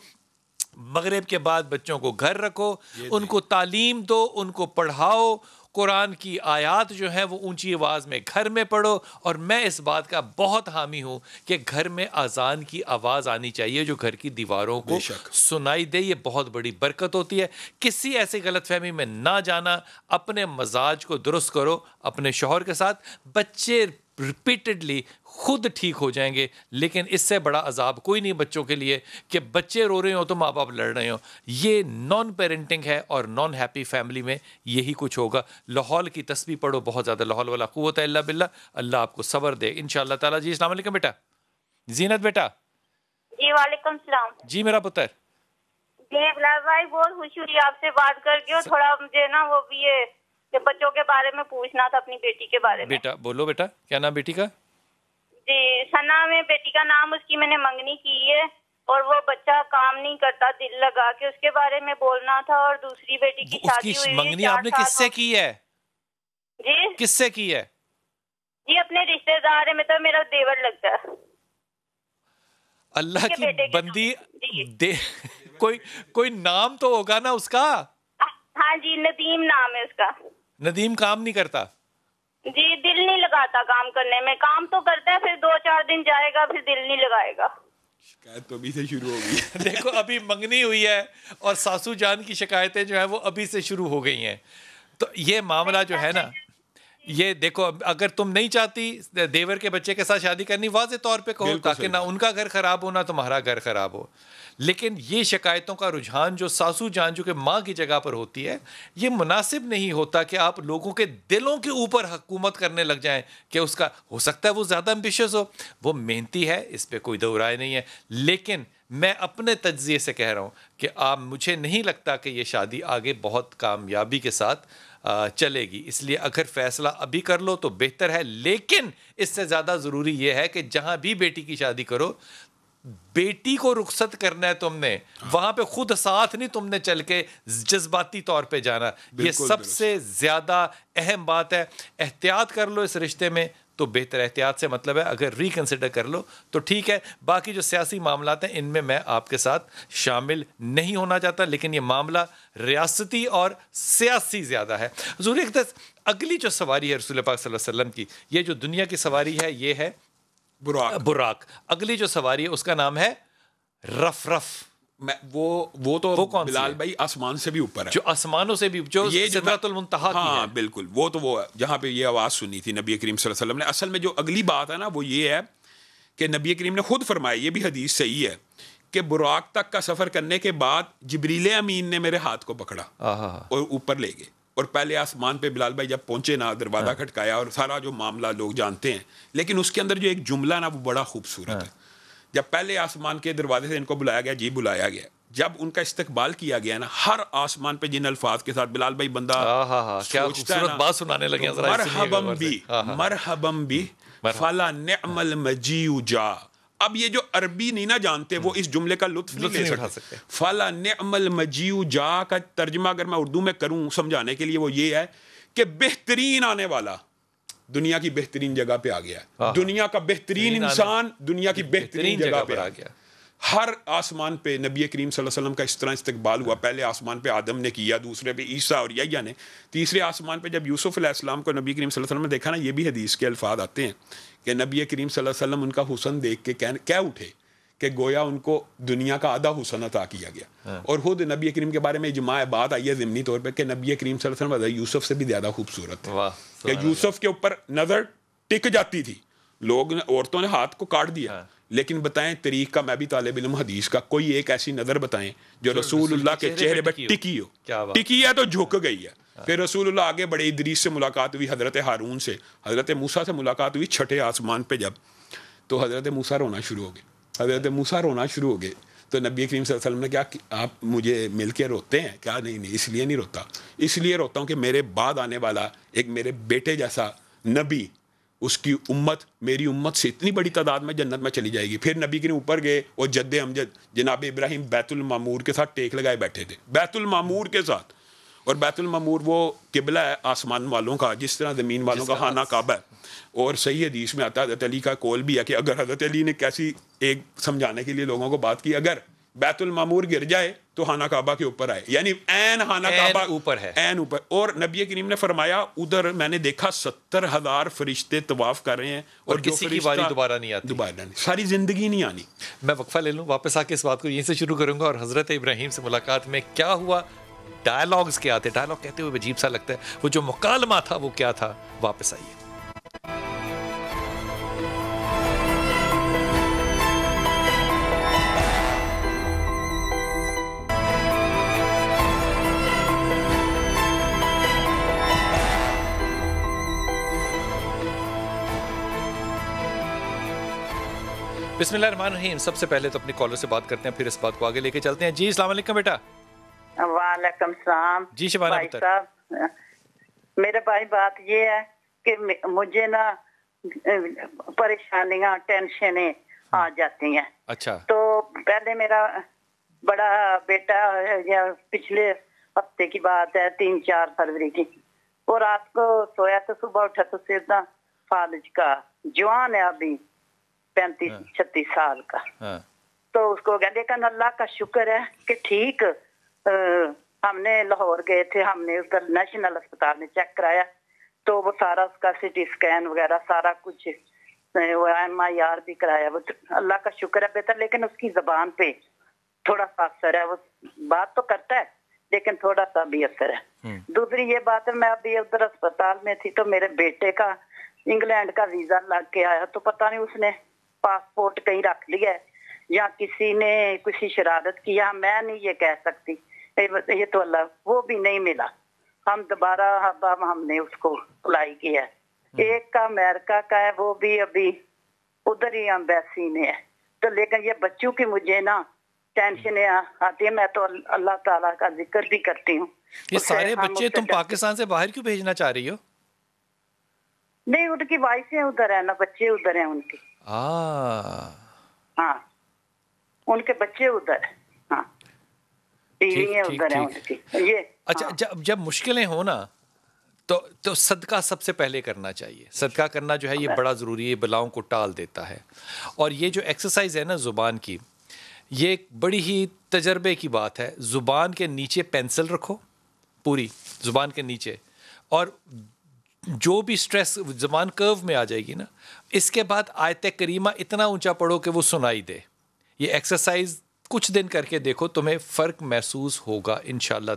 Speaker 1: مغرب کے بعد بچوں کو گھر رکھو، ان کو تعلیم دو، ان کو پڑھاؤ. قرآن کی آیات جو ہیں وہ اونچی آواز میں گھر میں پڑھو. اور میں اس بات کا بہت حامی ہوں کہ گھر میں اذان کی آواز آنی چاہیے جو گھر کی دیواروں کو سنائی دے. یہ بہت بڑی برکت ہوتی ہے. کسی ایسی غلط فہمی میں نہ جانا. اپنے مزاج کو درست کرو اپنے شوہر کے ساتھ. بچے ریپیٹڈلی خود ٹھیک ہو جائیں گے، لیکن اس سے بڑا عذاب کوئی نہیں بچوں کے لیے کہ بچے رو رہے ہوں تو ماں باپ لڑ رہے ہوں. یہ نان پیرنٹنگ ہے اور نان ہیپی فیملی میں یہی کچھ ہوگا. لاہور کی تسبیح پڑھو بہت زیادہ، لا حول ولا قوت الا باللہ. اللہ آپ کو صبر دے انشاءاللہ تعالیٰ. جی السلام علیکم بیٹا. زینت بیٹا.
Speaker 11: جی وعلیکم السلام.
Speaker 1: جی میرا پتر.
Speaker 11: جی بلال بھائی بہت خوشی ہوئی آپ سے بات کر کے، اور تھوڑا مجھے نا وہ بھی ہے کہ بچوں کے بارے میں پوچھنا تھا، اپنی بیٹی کے بارے میں.
Speaker 1: بیٹا بولو بیٹا، کیا نام بیٹی کا؟
Speaker 11: جی ثنا میں بیٹی کا نام، اس کی میں نے منگنی کی ہے اور وہ بچہ کام نہیں کرتا دل لگا کے، اس کے بارے میں بولنا تھا. اور دوسری بیٹی کی شادی ہوئی ہے.
Speaker 1: منگنی آپ نے کس سے کی ہے؟
Speaker 11: جی
Speaker 1: کس سے کی ہے؟
Speaker 11: جی اپنے رشتے دار ہے، مطلب میرا دیور لگتا ہے.
Speaker 1: اللہ کی بندی دے کوئی نام تو ہوگا نا اس کا.
Speaker 11: ہاں جی ندیم نام ہے اس کا.
Speaker 1: ندیم کام نہیں کرتا؟
Speaker 11: جی دل نہیں لگاتا کام کرنے میں. کام تو کرتا ہے، پھر 2-4 دن جائے گا، پھر دل نہیں لگائے گا.
Speaker 2: شکایت تو ابھی سے شروع ہوگی.
Speaker 1: دیکھو ابھی منگنی ہوئی ہے اور ساسو جان کی شکایتیں جو ہیں وہ ابھی سے شروع ہو گئی ہیں. تو یہ معاملہ جو ہے نا، یہ دیکھو اگر تم نہیں چاہتی دیور کے بچے کے ساتھ شادی کرنی، واضح طور پہ کہو تاکہ نہ ان کا گھر خراب ہو نہ تمہارا گھر خراب ہو. لیکن یہ شکایتوں کا رجحان جو ساسو جان جو کہ ماں کی جگہ پر ہوتی ہے، یہ مناسب نہیں ہوتا کہ آپ لوگوں کے دلوں کے اوپر حکومت کرنے لگ جائیں کہ اس کا ہو سکتا ہے وہ زیادہ امبیشس ہو، وہ محنتی ہے، اس پہ کوئی دو رائے نہیں ہے. لیکن میں اپنے تجزیے سے کہہ رہا ہوں کہ مجھے نہیں لگتا کہ یہ شادی آگے بہت کامیابی کے ساتھ چلے گی. اس لیے اگر فیصلہ ابھی کر لو تو بہتر ہے. لیکن اس سے زیادہ ضروری یہ ہے کہ جہاں بھی بیٹی کی شادی کرو، بیٹی کو رخصت کرنا ہے تم نے، وہاں پہ خود ساتھ نہیں تم نے چل کے جذباتی طور پہ جانا. یہ سب سے زیادہ اہم بات ہے. احتیاط کر لو اس رشتے میں تو بہتر. احتیاط سے مطلب ہے اگر ریکنسیڈر کر لو تو ٹھیک ہے. باقی جو سیاسی معاملات ہیں ان میں آپ کے ساتھ شامل نہیں ہونا چاہتا، لیکن یہ معاملہ ریاستی اور سیاسی زیادہ ہے. حضور اقدس اگلی جو سواری ہے رسول پاک صلی اللہ علیہ وسلم کی، یہ جو دنیا کی سواری ہے یہ ہے براق. اگلی جو سواری ہے اس کا نام ہے رف.
Speaker 2: وہ تو بلال بھائی آسمان سے بھی اوپر ہے،
Speaker 1: جو آسمانوں سے بھی، جو سدرۃ المنتہا کی ہے.
Speaker 2: ہاں بالکل، وہ تو وہ جہاں پہ یہ آواز سنی تھی نبی کریم صلی اللہ علیہ وسلم نے. اصل میں جو اگلی بات ہے نا وہ یہ ہے کہ نبی کریم نے خود فرمایا، یہ بھی حدیث صحیح ہے کہ براق تک کا سفر کرنے کے بعد جبریل امین نے میرے ہاتھ کو پکڑا اور اوپر لے گئے. اور پہلے آسمان پہ بلال بھائی جب پہنچے نا، دروازہ کھٹکایا اور سارا جو معاملہ لوگ جانتے ہیں، لیکن اس کے اندر جو ایک جملہ نا وہ بڑا خوبصورت ہے جب پہلے آسمان کے دروازے سے ان کو بلایا گیا، جی بلایا گیا، جب ان کا استقبال کیا گیا نا ہر آسمان پہ جن الفاظ کے ساتھ بلال بھائی بندہ
Speaker 1: کیا خوبصورت بات سنانے لگے ہیں،
Speaker 2: مرحبم بھی فلا نعم المجیء جا. اب یہ جو عربی نہیں نہ جانتے وہ اس جملے کا لطف نہیں لے سکتے. فلا نعم المجیء جا کا ترجمہ اگر میں اردو میں کروں سمجھانے کے لیے وہ یہ ہے کہ بہترین آنے والا دنیا کی بہترین جگہ پہ آ گیا، دنیا کا بہترین انسان دنیا کی بہترین جگہ پہ آ گیا. ہر آسمان پہ نبی کریم صلی اللہ علیہ وسلم کا اس طرح استقبال ہوا. پہلے آسمان پہ آدم نے کیا، دوسرے پہ عیسیٰ اور یحییٰ نے، تیسرے آسمان پہ جب یوسف علیہ السلام کو نبی کریم صلی اللہ علیہ وسلم نے دیکھا نا، یہ بھی حدیث کے الفاظ آتے ہیں کہ نبی کریم صلی اللہ علیہ وسلم ان کا حسن دیکھ کے کہہ اٹھے کہ گویا ان کو دنیا کا آدھا حسن عطا کیا گیا. اور خود نبی کریم کے بارے میں اجماع بات آئی ہے ضمنی طور پہ کہ نبی کریم صلی اللہ علیہ وسلم یوسف سے بھی زیادہ خوبصورت ہے، کہ یوسف کے اوپر نظر ٹک جاتی تھی، لوگ عورتوں نے ہاتھ کو کاٹ دیا. لیکن بتائیں طریق کا، میں بھی طالب علم حدیث کا، کوئی ایک ایسی نظر بتائیں جو رسول اللہ کے چہرے پہ ٹکی ہو. ٹکی ہے تو جھک گئی ہے. پھر رسول اللہ آگے بڑے، ادریس سے ملاقات ہوئی، حضرت ہارون سے، حضرت موسیٰ سے ملاقات ہوئی چھٹے آسمان پہ جب، تو حضرت موسیٰ رونا شروع ہو گئے. حضرت موسیٰ رونا شروع ہو گئے تو نبی کریم صلی اللہ علیہ وسلم نے کیا، آپ مجھے مل کے روتے ہیں کیا؟ نہیں، اس لیے نہیں روتا، اس لیے روتا ہوں کہ میرے بعد آنے والا ایک میرے بیٹے جیسا نبی، اس کی امت میری امت سے اتنی بڑی تعداد میں جنت میں چلی جائے گی. پھر نبی کریم اوپر گئے اور جد امجد جناب ابراہیم بیت المعمور کے ساتھ ٹیک لگائے بیٹھے تھے، بیت المعمور کے ساتھ. اور بیت المعمور وہ قبلہ ہے آسمان والوں کا، جس طرح زمین والوں کا خانہ کعبہ ہے. اور صحیح حدیث میں آتا ہے، حضرت علی کا قول بھی ہے کہ اگر حضرت علی نے کیسی ایک سمجھانے کے لیے لوگوں کو بات کی، اگر بیت المعمور گر جائے تو خانہ کعبہ کے اوپر آئے، یعنی عین خانہ کعبہ اوپر ہے، عین اوپر. اور نبی کریم نے فرمایا ادھر میں نے دیکھا 70,000 فرشتے طواف کر رہے ہیں اور
Speaker 1: کسی کی باری دوبارہ نہیں آتی،
Speaker 2: ساری زندگی نہیں آنی.
Speaker 1: میں وقفہ لے لوں، واپس آ کے اس بات کو یہیں سے شروع کروں گا. اور حضرت ابراہیم سے ملاقات میں کیا ہوا، ڈائلاگز کیا تھے، ڈائلاگ کہتے ہوئے عجیب سا لگتا ہے، وہ جو مکالمہ تھا وہ کیا تھا. واپس آئیے. بسم اللہ الرحمن الرحیم. سب سے پہلے تو اپنی کالر سے بات کرتے ہیں، پھر اس بات کو آگے لے کے چلتے ہیں. جی السلام علیکم بیٹا.
Speaker 12: وعلیکم السلام.
Speaker 1: جی شبانہ
Speaker 12: بھائی صاحب، میرے بھائی بات یہ ہے کہ مجھے نا پریشانیاں، ٹینشنیں آ جاتی ہیں.
Speaker 1: اچھا.
Speaker 12: تو پہلے میرا بڑا بیٹا یا پچھلے ہفتے کی بات ہے 3-4 فروری کی، وہ رات کو سویا تو صبح اٹھا تو سیدھا فالج کا، جوان ہے ابھی 35-36 سال کا. تو اس کو لیکن اللہ کا شکر ہے کہ ٹھیک. ہم نے لاہور گئے تھے، ہم نے ادھر نیشنل اسپتال میں چیک کرایا تو وہ سارا اس کا CT اسکین وغیرہ سارا کچھ، MIR بھی کرایا. وہ اللہ کا شکر ہے بہتر، لیکن اس کی زبان پہ تھوڑا سا اثر ہے. وہ بات تو کرتا ہے لیکن تھوڑا سا بھی اثر ہے. دوسری یہ بات ہے، میں ابھی ادھر اسپتال میں تھی تو میرے بیٹے کا انگلینڈ کا ویزا لگ کے آیا، تو پتہ نہیں اس نے پاسپورٹ کہیں رکھ لیا ہے یا کسی نے کسی شرارت کیا، میں نہیں یہ کہہ سکتی، یہ تو اللہ. وہ بھی نہیں ملا. ہم دوبارہ ہم نے اس کو اپلائی کیا. ایک کا امریکہ کا ہے، وہ بھی ابھی ادھر ہی ایمبیسی میں ہے. تو لیکن یہ بچوں کی مجھے نا ٹینشنیں آتی ہیں. میں تو اللہ تعالیٰ کا ذکر بھی کرتی ہوں.
Speaker 1: یہ سارے بچے تم پاکستان سے باہر کیوں بھیجنا چاہ رہی ہو؟
Speaker 12: نہیں، ان کی وائفیں ادھر ہیں نا، بچے ادھر ہیں ان کے. ہاں، ان کے بچے ادھر ہیں. ہاں، بیویاں ادھر ہیں ان کی. یہ
Speaker 1: اچھا، جب مشکلیں ہوں نا تو صدقہ سب سے پہلے کرنا چاہیے. صدقہ کرنا جو ہے یہ بڑا ضروری ہے، بلاؤں کو ٹال دیتا ہے. اور یہ جو ایکسرسائز ہے نا زبان کی، یہ ایک بڑی ہی تجربے کی بات ہے. زبان کے نیچے پینسل رکھو، پوری زبان کے نیچے، اور جو بھی سٹریس زبان کرو میں آ جائے گی نا، اس کے بعد آیت کریمہ اتنا اونچا پڑھو کہ وہ سنائی دے. یہ ایکسرسائز کچھ دن کر کے دیکھو، تمہیں فرق محسوس ہوگا انشاءاللہ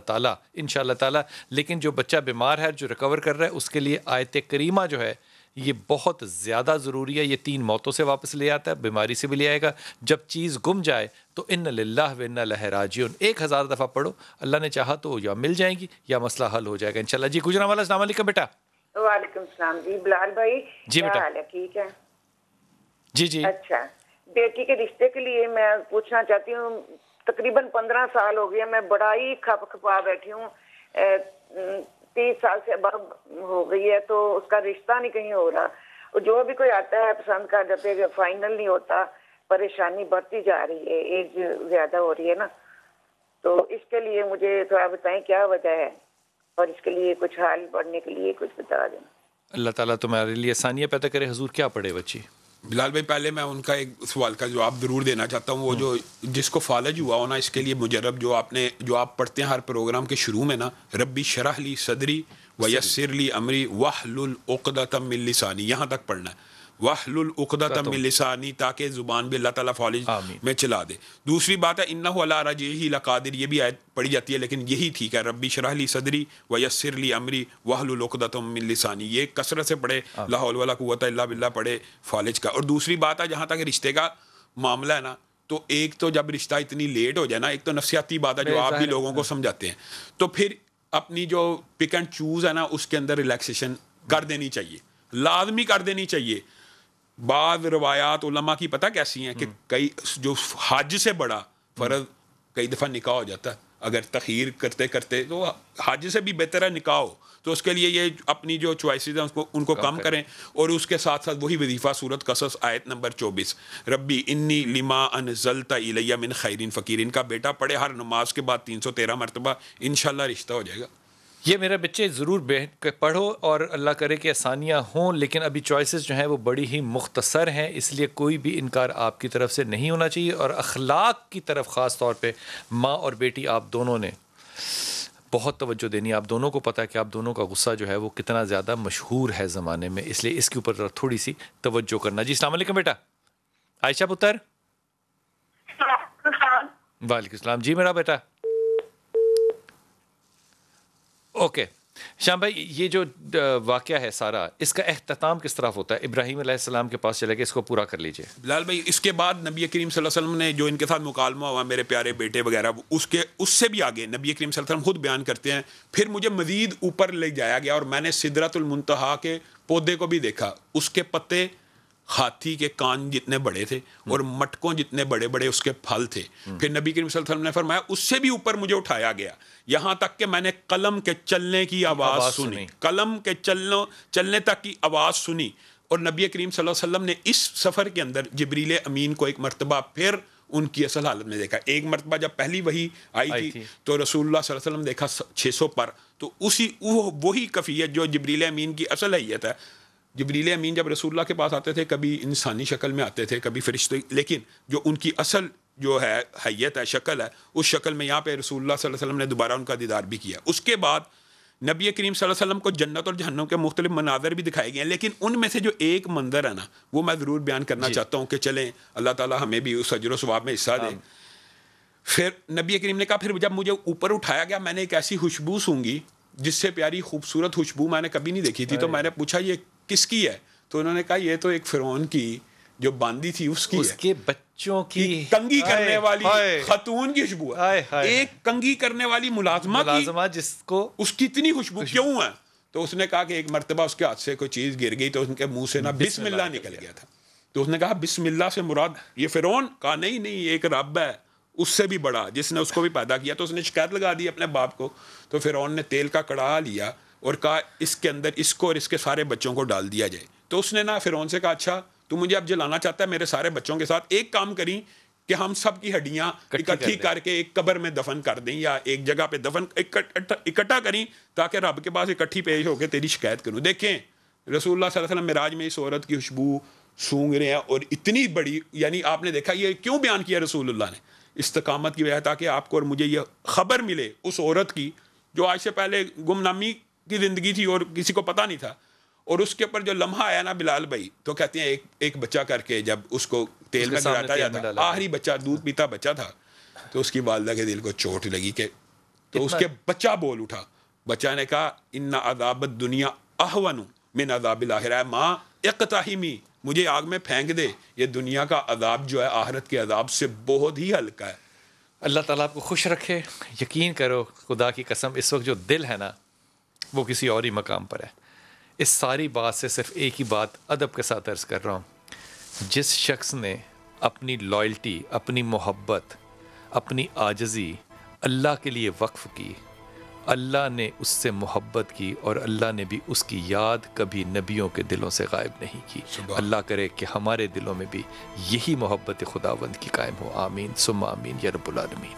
Speaker 1: تعالی. لیکن جو بچہ بیمار ہے، جو ریکور کر رہا ہے، اس کے لیے آیت کریمہ جو ہے یہ بہت زیادہ ضروری ہے. یہ 3 موتوں سے واپس لے آتا ہے، بیماری سے بھی لے آئے گا. جب چیز گم جائے تو ان للہ و انا الیہ راجعون 1000 دفعہ پڑھو. اللہ نے چاہا تو یا مل جائیں گی یا مسئلہ حل ہو جائے گا انشاءاللہ. جی گجرانوالہ، السلام علیکم بیٹا.
Speaker 13: وعلیکم السلام. جی بلال بھائی،
Speaker 1: جی بیٹا.
Speaker 13: کیا حال ہے؟ ٹھیک ہے
Speaker 1: جی.
Speaker 13: اچھا، بیٹی کے رشتے کے لیے میں پوچھنا چاہتی ہوں، تقریباً 15 سال ہو گیا، میں بڑا ہی کھپا بیٹھی ہوں، 30 سال سے اب ہو گئی ہے، تو اس کا رشتہ نہیں کہیں ہو رہا، جو بھی کوئی آتا ہے پسند کر جاتے ہیں، فائنل نہیں ہوتا، پریشانی بڑھتی جا رہی ہے، ایج زیادہ ہو رہی ہے نا، تو اس کے لیے مجھے تھوڑا بتائیں کیا وجہ ہے، اور اس کے لیے کچھ حل پڑھنے کے لیے کچھ بتا دیں۔ اللہ
Speaker 1: تعالیٰ تمہارے لیے آسانیاں پیدا کرے۔ حضور کیا پڑھے بچی؟
Speaker 2: بلال بھائی پہلے میں ان کا ایک سوال کا جواب ضرور دینا چاہتا ہوں، وہ جو جس کو فالج ہوا ہونا، اس کے لیے مجرب جو آپ پڑھتے ہیں ہر پروگرام کے شروع میں نا، ربی شرح لی صدری ویسر لی امری واحلل عقدۃ من لسانی، یہاں تک پڑھنا ہے، واحلل عقدۃ من لسانی، تاکہ زبان بھی اللہ تعالیٰ فالج میں چلا دے۔ دوسری بات ہے انہ علی رجعہ لقادر، یہ بھی آیت پڑھی جاتی ہے لیکن یہی ٹھیک ہے، ربی شرح لی صدری ویسر لی امری واحلل عقدۃ من لسانی، یہ کثرت سے پڑھے، لا حول ولا قوت الا باللہ پڑھے فالج کا۔ اور دوسری بات ہے جہاں تک رشتے کا معاملہ ہے نا، تو ایک تو جب رشتہ اتنی لیٹ ہو جائے نا، ایک تو نفسیاتی بات ہے جو آپ بھی لوگوں کو سمجھاتے ہیں، تو پھر اپنی جو پک اینڈ چوز ہے نا اس کے اندر ریلیکسیشن کر دینی چاہیے، لازمی کر دینی چاہیے۔ بعض روایات علماء کی پتہ کیسی ہیں کہ کئی جو حج سے بڑا فرض کئی دفعہ نکاح ہو جاتا ہے، اگر تخیر کرتے کرتے تو حج سے بھی بہتر ہے نکاح ہو، تو اس کے لیے یہ اپنی جو چوائسیز ہیں ان کو کم کریں، اور اس کے ساتھ ساتھ وہی وظیفہ سورۃ قصص آیت نمبر 24 ربی انی لما انزلت الی من خیر فقیر، ان کا بیٹا پڑھے ہر نماز کے بعد 313 مرتبہ، انشاءاللہ رشتہ ہو جائے گا۔
Speaker 1: یہ میرے بچے ضرور پڑھو، اور اللہ کرے کہ آسانیاں ہوں، لیکن ابھی چوائسز جو ہیں وہ بڑی ہی مختصر ہیں، اس لیے کوئی بھی انکار آپ کی طرف سے نہیں ہونا چاہیے، اور اخلاق کی طرف خاص طور پہ ماں اور بیٹی آپ دونوں نے بہت توجہ دینی ہے۔ آپ دونوں کو پتہ ہے کہ آپ دونوں کا غصہ جو ہے وہ کتنا زیادہ مشہور ہے زمانے میں، اس لیے اس کے اوپر تھوڑی سی توجہ کرنا۔ جی السلام علیکم بیٹا۔ عائشہ پتر۔ وعلیکم السلام۔ جی میرا بیٹا۔ اوکے شام بھائی، یہ جو واقعہ ہے سارا، اس کا اختتام کس طرح ہوتا ہے؟ ابراہیم علیہ السلام کے پاس چلے گئے، اس کو پورا کر لیجئے۔
Speaker 2: بلال بھائی اس کے بعد نبی کریم صلی اللہ علیہ وسلم نے جو ان کے ساتھ مکالمہ ہوا، میرے پیارے بیٹے وغیرہ، اس سے بھی آگے نبی کریم صلی اللہ علیہ وسلم خود بیان کرتے ہیں، پھر مجھے مزید اوپر لے جایا گیا اور میں نے سدرۃ المنتہا کے پودے کو بھی دیکھا، اس کے پتے ہاتھی کے کان جتنے بڑے تھے اور مٹکوں جتنے بڑے بڑے اس کے پھل تھے۔ پھر نبی کریم صلی اللہ علیہ وسلم نے فرمایا اس سے بھی اوپر مجھے اٹھایا گیا، یہاں تک کہ میں نے قلم کے چلنے کی آواز سنی، قلم کے چلنے تک کی آواز سنی۔ اور نبی کریم صلی اللہ علیہ وسلم نے اس سفر کے اندر جبریل امین کو ایک مرتبہ پھر ان کی اصل حالت میں دیکھا۔ ایک مرتبہ جب پہلی وحی آئی تھی تو رسول اللہ صلی اللہ علیہ وسلم دیکھا 600 پر، تو وہی کفیت جو جبریل امین کی اصل حیت ہے۔ جبریل امین جب رسول اللہ کے پاس آتے تھے، کبھی انسانی شکل میں آتے تھے، کبھی فرشتے، لیکن جو ان کی اصل جو ہے حیت ہے، شکل ہے، اس شکل میں یہاں پہ رسول اللہ صلی اللہ علیہ وسلم نے دوبارہ ان کا دیدار بھی کیا۔ اس کے بعد نبی کریم صلی اللہ علیہ وسلم کو جنت اور جہنم کے مختلف مناظر بھی دکھائے گئے ہیں، لیکن ان میں سے جو ایک منظر ہے نا، وہ میں ضرور بیان کرنا چاہتا ہوں کہ چلیں اللہ تعالیٰ ہمیں بھی اس اجر و ثواب میں حصہ دے۔ پھر نبی کریم نے کہا پھر جب مجھے اوپر اٹھایا گیا، میں نے ایک ایسی خوشبو سونگی جس سے پیاری خوبصورت خوشبو میں نے کبھی نہیں دیکھی تھی۔ تو میں نے پوچھا یہ کس کی ہے؟ تو انہوں نے کہا یہ تو ایک فرعون کی جو باندی تھی اس کی ہے،
Speaker 1: اس کے بچوں کی
Speaker 2: کنگھی کرنے والی خاتون کی خوشبو ہے، ایک کنگھی کرنے والی ملازمہ
Speaker 1: جس کو
Speaker 2: اس کی اتنی خوشبو کیوں ہے؟ تو اس نے کہا کہ ایک مرتبہ اس کے ہاتھ سے کوئی چیز گر گئی تو ان کے منہ سے نا بسم اللہ نکل گیا تھا۔ تو اس نے کہا بسم اللہ سے مراد یہ فرعون؟ کہا نہیں ایک رب ہے اس سے بھی بڑا جس نے اس کو بھی پیدا کیا۔ تو اس نے شکایت لگا دی اپنے باپ کو، تو فرعون نے تیل کا کڑاہا لیا اور کہا اس کے اندر اس کو اور اس کے سارے بچوں کو ڈال دیا جائے۔ تو اس نے نا فرعون سے کہا اچھا تو مجھے اب جلانا چاہتا ہے میرے سارے بچوں کے ساتھ، ایک کام کریں کہ ہم سب کی ہڈیاں اکٹھی کر کے ایک قبر میں دفن کر دیں، یا ایک جگہ پہ دفن اکٹھا کریں تاکہ رب کے پاس اکٹھی پیش ہو کے تیری شکایت کروں۔ دیکھیں رسول اللہ صلی اللہ علیہ وسلم معراج میں اس عورت کی خوشبو سونگ رہے ہیں، اور اتنی بڑی، یعنی آپ نے دیکھا یہ کیوں بیان کیا رسول اللہ نے؟ استقامت کی وجہ، تاکہ آپ کو اور مجھے یہ خبر ملے اس عورت کی جو آج سے پہلے گمنامی کی زندگی تھی اور کسی کو پتہ نہیں تھا، اور اس کے اوپر جو لمحہ آیا نا بلال بھائی، تو کہتے ہیں ایک بچہ کر کے جب اس کو تیل میں گراتا جاتا، آخری بچہ دودھ پیتا بچہ تھا، تو اس کی والدہ کے دل کو چوٹ لگی کہ تو اس کے بچہ بول اٹھا، بچہ نے کہا ان عذاب الدنیا اہون من عذاب الآخرہ، ماں اقتحمی مجھے آگ میں پھینک دے، یہ دنیا کا عذاب جو ہے آخرت کے عذاب سے بہت ہی ہلکا ہے۔
Speaker 1: اللہ تعالیٰ آپ کو خوش رکھے۔ یقین کرو خدا کی قسم اس وقت جو دل ہے نا وہ کسی اور ہی مقام پر ہے۔ اس ساری بات سے صرف ایک ہی بات ادب کے ساتھ عرض کر رہا ہوں، جس شخص نے اپنی لائلٹی، اپنی محبت، اپنی عاجزی اللہ کے لیے وقف کی، اللہ نے اس سے محبت کی اور اللہ نے بھی اس کی یاد کبھی نبیوں کے دلوں سے غائب نہیں کی۔ اللہ کرے کہ ہمارے دلوں میں بھی یہی محبت خداوند کی قائم ہو، آمین ثم آمین یا رب العالمین۔